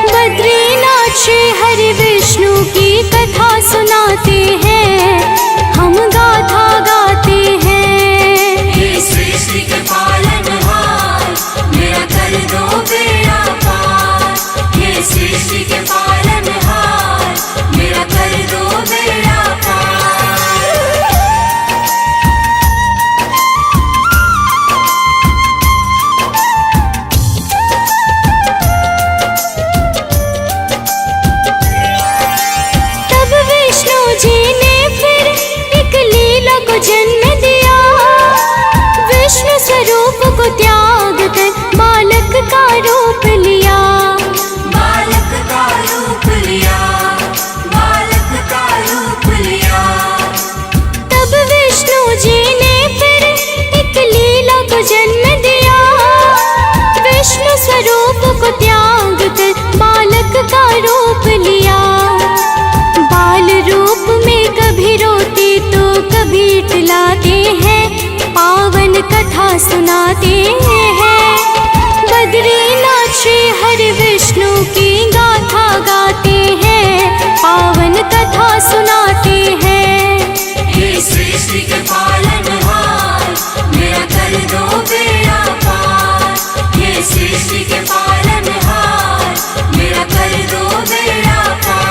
बद्रीनाथ श्री हरि विष्णु की कथा सुनाते हैं, हम गाथा गाते हैं। हे सृष्टि के पालनहार, मेरा कर दो बेड़ा पार। हे सृष्टि के पालनहार, मेरा कर दो बेड़ा पार। तब विष्णु जी ने फिर एक लीला को जन्म दिया। विष्णु स्वरूप को त्याग कर बालक का रूप लिया। बालक का रूप लिया, बालक का रूप लिया। तब विष्णु जी ने फिर एक लीला को जन्म दिया। विष्णु स्वरूप को त्याग कर बालक का रूप लिया। बाल रूप में कभी रोते तो कभी टलाते हैं, पावन कथा सुनाते हैं। बद्रीनाथ श्री हरि विष्णु की गाथा गाते हैं, पावन कथा सुनाते हैं। हे सृष्टि के पालनहार, मेरा कर दो बेड़ा पार। हे सृष्टि के पालनहार, मेरा कर दो बेड़ा पार।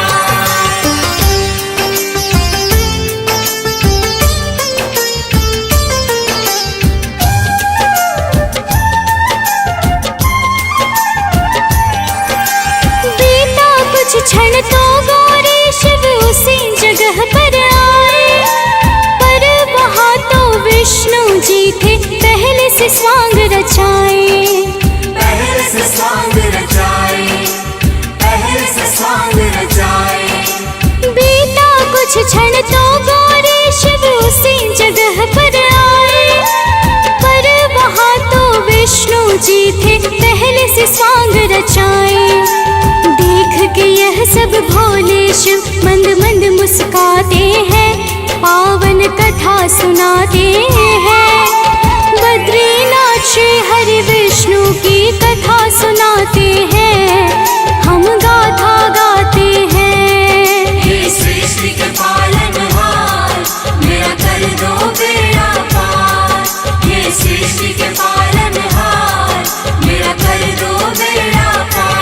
बीता कुछ क्षण तो गौरी शिव उसी जगह पर आए, पर वहाँ तो विष्णु जी थे पहले से स्वांग रचाए। पहले से स्वांग रचाए, पहले से स्वांग रचाए। बीता कुछ क्षण तो गौरी शिव उसी जगह पर आए, पर वहाँ तो विष्णु जी थे पहले से स्वांग रचाए। देख के यह सब भोले शिव मंद मंद मुस्काते हैं, पावन कथा सुनाते हैं। बद्रीनाथ श्री हरि विष्णु की कथा सुनाते हैं, हम गाथा गाते हैं। हे सृष्टि के पालनहार, मेरा कर दो बेड़ा पार। हे सृष्टि के पालनहार, मेरा कर दो बेड़ा पार।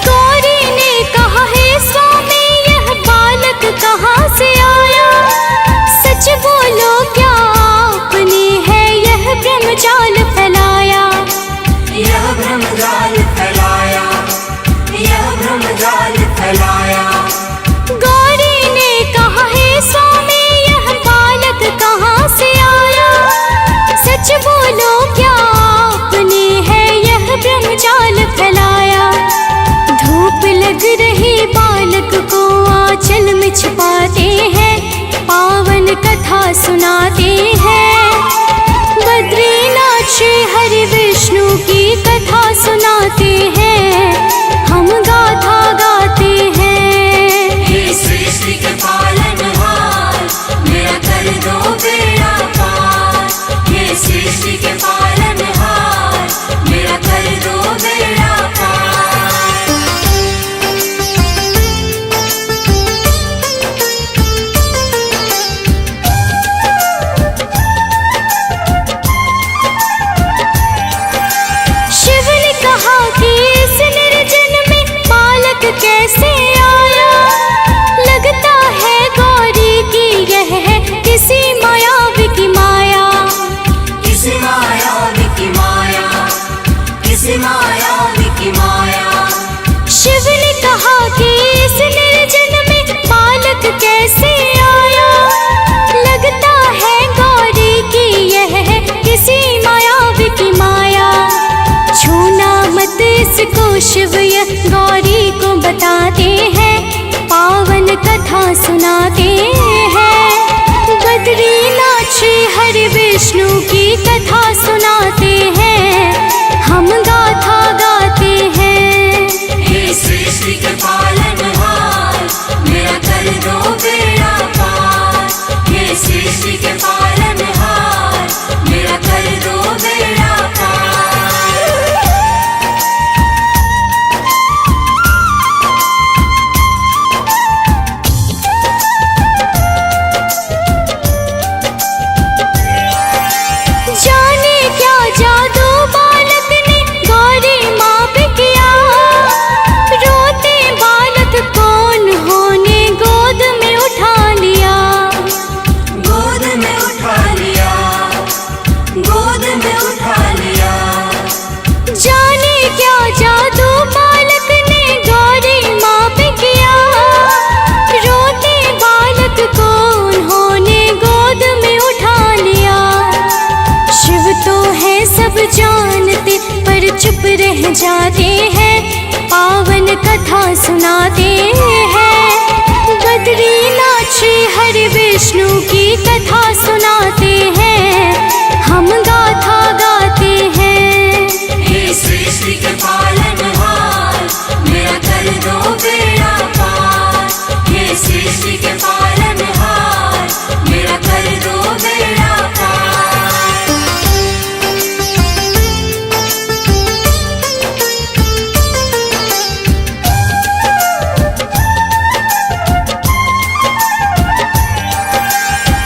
गौरी ने कहा, हे स्वामी यह बालक कहाँ से आया? सच बोलो क्या आपने है यह ब्रह्मजाल फैलाया? यह ब्रह्मजाल फैलाया, यह ब्रह्मजाल फैलाया। गौरी ने कहा, हे स्वामी यह बालक कहाँ से आया? सच बोलो क्या आपने है यह ब्रह्मजाल फैलाया? धूप लग रही बालक को आंचल में छिपाते हैं, पावन कथा सुनाते हैं। बद्रीनाथ श्री हरि विष्णु की कथा सुनाते हैं, हम गाथा गाते हैं। हे सृष्टि के पालनहार, मेरा कर दो बेड़ा पार। हे सृष्टि के पालनहार, मेरा कर दो बेड़ा पार। शिव ने कहा कि इस निर्जन में बालक कैसे आया? लगता है गौरी की यह है किसी मायावी की माया। किसी मायावी की माया, किसी मायावी की माया। शिव ने कहा कि इस निर्जन में बालक कैसे आया? लगता है गौरी की यह है किसी मायावी की माया। छूना मत इसको शिव यह गौरी को बताते हैं, पावन कथा सुनाते हैं। बद्रीनाथ श्री हरि विष्णु की कथा सुनाते हैं, हम गाथा गाते हैं। हे कथा सुनाते हैं। बद्रीनाथ श्री हरि विष्णु की कथा सुनाते हैं, हम गाथा गाते हैं। हे सृष्टि के पालनहार, मेरा कर दो बेड़ा पार। हे सृष्टि के पालनहार, मेरा कर दो बेड़ा पार।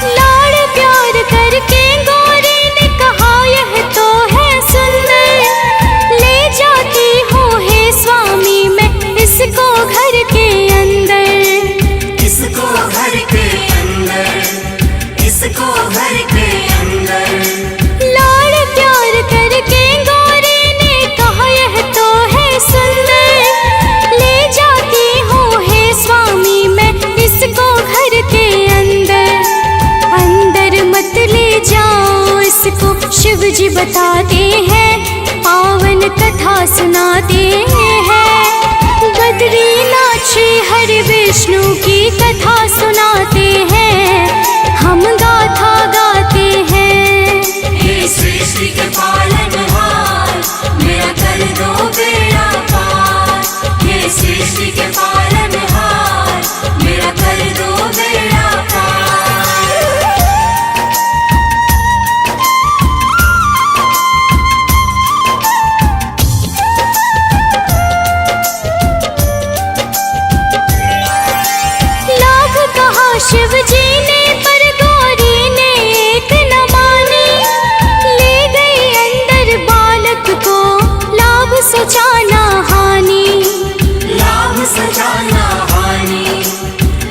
लाड़ प्यार करके गौरी ने कहा यह तो है सुंदर, ले जाती हूँ हे स्वामी मैं इसको घर के अंदर। इसको घर के अंदर, इसको घर के अंदर। लाड़ प्यार करके गौरी ने कहा यह तो है सुंदर, ले जाती हूँ हे स्वामी मैं इसको घर के अंदर। अंदर मत ले जाओ इसको, शिव जी बताते हैं, पावन कथा सुनाते हैं। बद्रीनाथ श्री हरि विष्णु की कथा सुनाते हैं, हम गाथा गाते हैं। हे सृष्टि के पालनहार, मेरा कर दो बेड़ा पार। हे सृष्टि के पालनहार, मेरा कर दो बेड़ा पार। लाख कहा शिव जी ने पर गौरी ने एक न मानी, ले गई अंदर बालक को लाभ सोचाना हानि। लाभ सजाना हानि,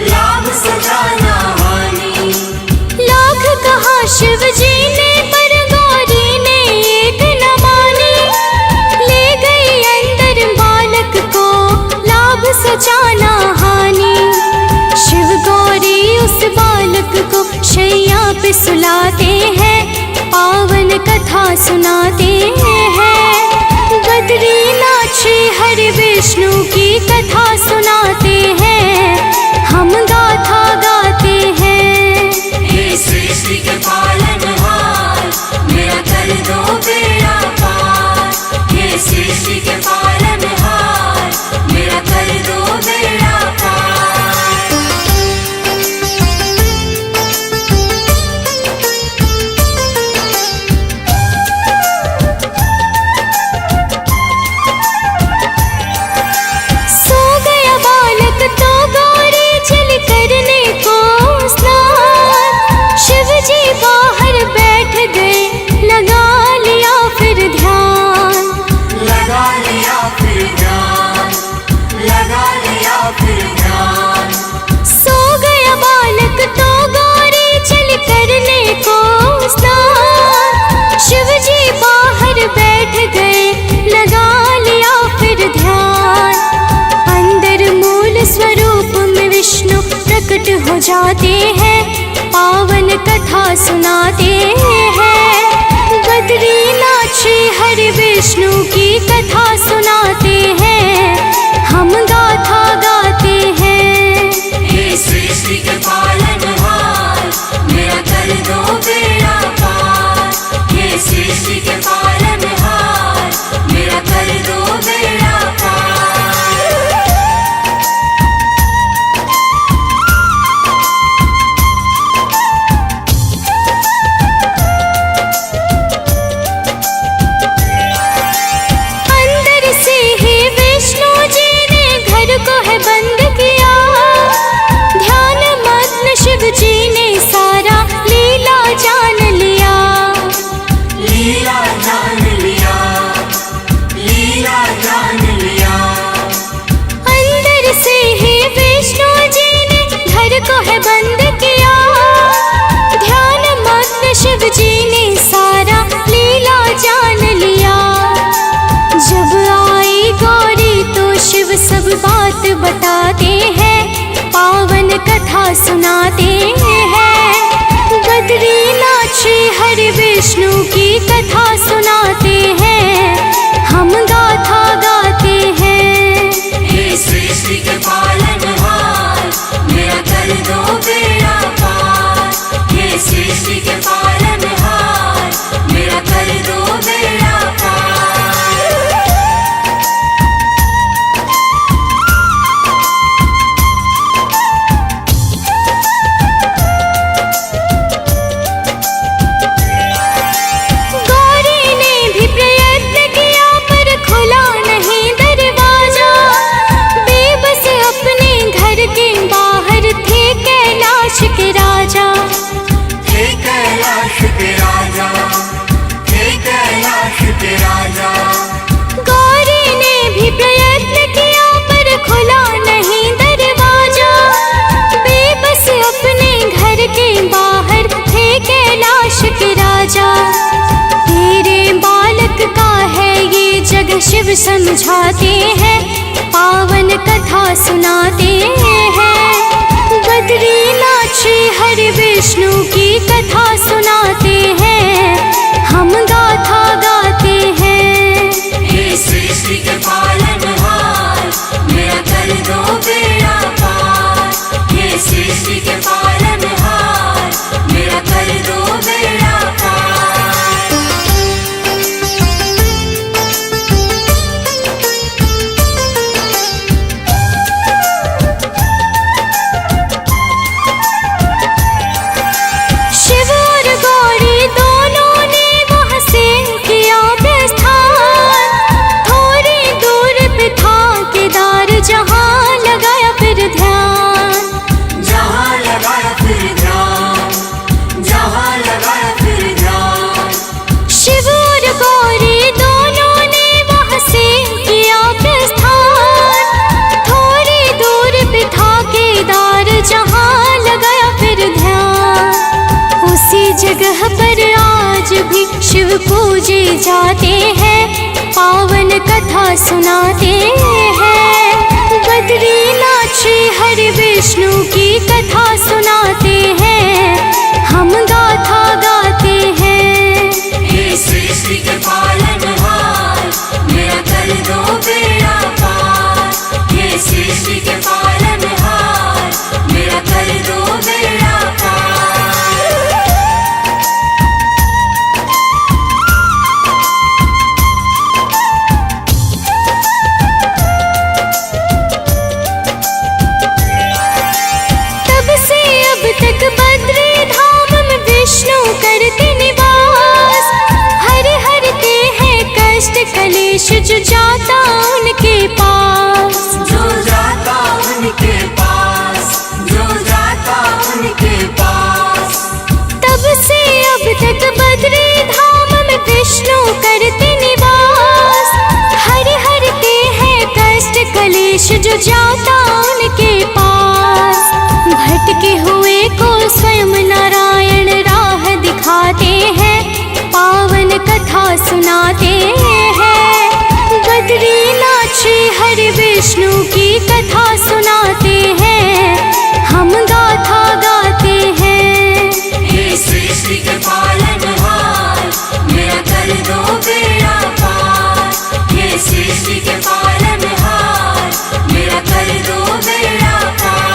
लाभ सजाना हानि। लाख कहा शिव जी ने पर गौरी ने एक न मानी, ले गई अंदर बालक को लाभ सोचाना हानि। शिव गौरी उस बालक को शैया पे सुलाते हैं, पावन कथा सुनाते हैं। बद्रीनाथ श्री हरि विष्णु की कथा सुनाते हैं, हम गाथा गाते हैं। हे सृष्टि के पालनहार, मेरा कर दो बेड़ा पार। हे सृष्टि के पालनहार, मेरा कर दो बेड़ा पार। सो गया बालक तो गौरी चल करने को स्नान। शिव जी बाहर बैठ गए, लगा लिया फिर ध्यान। लगा लिया फिर ध्यान, लगा लिया फिर ध्यान। सो गया बालक तो गौरी चल करने को स्नान। शिव जी बाहर बैठ गए, लगा लिया फिर ध्यान। अंदर मूल स्वरूप में विष्णु प्रकट हो जाते हैं, पावन कथा सुनाते हैं। बद्रीनाथ श्री हरि विष्णु की कथा सुनाते हैं, हम गाथा गाते हैं। हे सृष्टि के पालनहार, मेरा कर दो बेड़ा पार। हे सृष्टि के पालनहार, मेरा कर दो बेड़ा पार। अंदर से ही विष्णु जी ने घर को है बंद किया, ध्यान मग्न शिव जी ने सारा लीला जान लिया। लीला जान लिया, लीला जान लिया। अंदर से ही विष्णु जी ने घर को है बंद किया, ध्यान मग्न शिव जी ने सारा लीला जान लिया। जब आई गौरी तो शिव सब बात बताते हैं, पावन कथा सुनाते हैं। बद्रीनाथ श्री हरि विष्णु की कथा सुनाते हैं, हम गाथा गाते हैं। हे कथा सुनाते हैं। बद्रीनाथ श्री हरि विष्णु की कथा सुनाते हैं, हम गाथा गाते हैं। हे सृष्टि के पालनहार, मेरा कर दो बेड़ा पार। हे सृष्टि के पालनहार, मेरा कर दो बेड़ा पार। शिव और गौरी दोनों ने वहाँ से किया प्रस्थान। थोड़ी दूर पे था केदार, जहाँ लगाया फिर ध्यान। जहाँ लगाया फिर ध्यान, जहाँ लगाया फिर ध्यान। शिव और गौरी दोनों ने वहाँ से किया प्रस्थान। थोड़ी दूर पे था केदार, जहाँ लगाया फिर ध्यान। उसी जगह पर आज भी शिव पूजे जाते हैं, पावन कथा सुनाते हैं। बद्रीनाथ श्री हरि विष्णु की कथा सुनाते हैं, हम गाथा गाते हैं। हे सृष्टि के पालनहार, मेरा कर दो बेड़ा पार। हे सृष्टि के पालनहार, मेरा कर दो बेड़ा पार। तब से अब तक बद्री धाम में विष्णु करते निवास। हर हरते हैं कष्ट कलेश जो जाता उनके पास। जो जाता उनके पास, जो जाता उनके पास। तब से अब तक बद्री धाम में विष्णु करते निवास। हर हरते हैं कष्ट कलेश जो जाता उनके पास। भटके हुए को स्वयं नारायण राह दिखाते हैं, पावन कथा सुनाते हैं। बद्रीनाथ श्री हरि विष्णु की कथा सुनाते हैं, हम गाथा गाते हैं। हे सृष्टि के पालनहार, मेरा कर दो बेड़ा पार। हे सृष्टि के पालनहार, मेरा कर दो बेड़ा पार।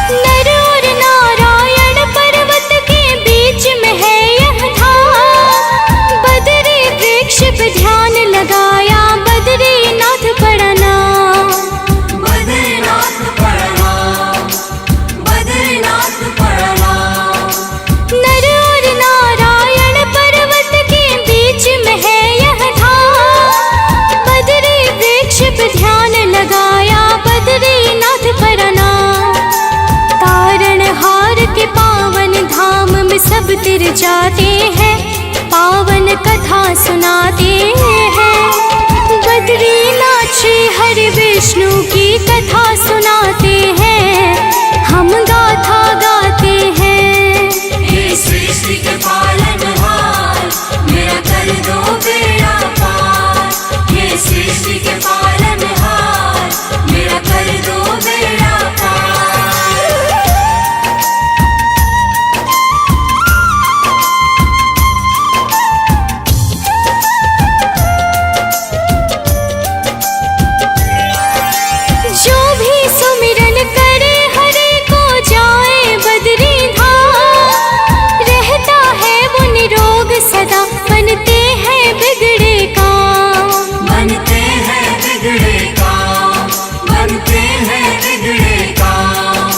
नर और नारायण पर्वत के बीच में है यह धाम। बद्री वृक्ष पे ध्यान लगाया, बद्रीनाथ पड़ा नाम। बद्रीनाथ प्रणाम, बद्रीनाथ प्रणाम। नर और नारायण पर्वत के बीच में है यह धाम। बद्री वृक्ष पे ध्यान लगाया, बद्रीनाथ पड़ा नाम। तारणहार के पावन धाम में सब तिर जाते हैं, पावन कथा सुनाते हैं। बद्रीनाथ श्री हरि विष्णु की कथा सुनाते हैं, हम गाथा गाते हैं। हे सृष्टि के पालनहार, मेरा कर दो बेड़ा पार। हे सृष्टि के पालनहार, मेरा कर दो बेड़ा पार। जो भी सुमिरन करे हरे को जाए बद्री धाम। रहता है वो निरोग सदा, बनते हैं बिगड़े काम। बनते हैं बिगड़े काम, बनते हैं बिगड़े काम।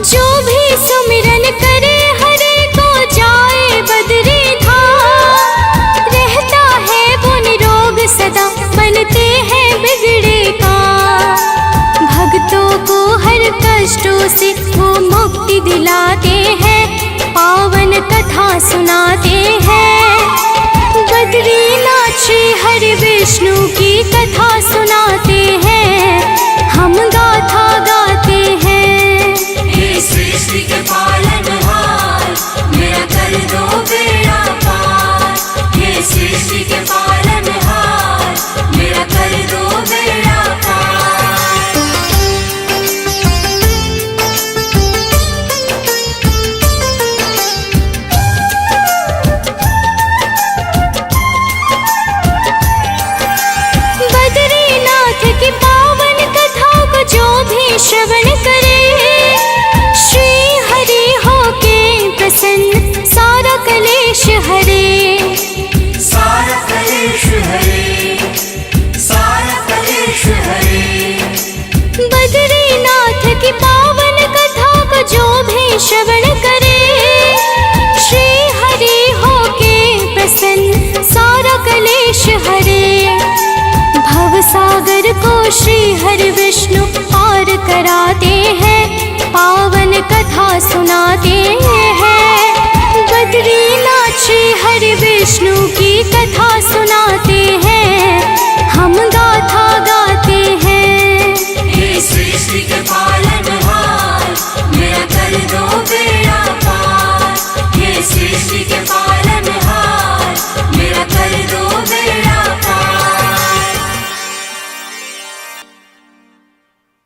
जो भी सुमिरन करे हरे को जाए बद्री धाम। रहता है वो निरोग सदा, बनते हैं बिगड़े काम। भक्तों को हर कष्टों से वो मुक्ति दिलाते हैं, पावन कथा सुनाते हैं। बद्रीनाथ श्री हरि विष्णु की कथा सुनाते हैं, हम गाथा गाते हैं। हे श्री हरि विष्णु पार कराते हैं, पावन कथा सुनाते हैं। बद्रीनाथ श्री हरि विष्णु की कथा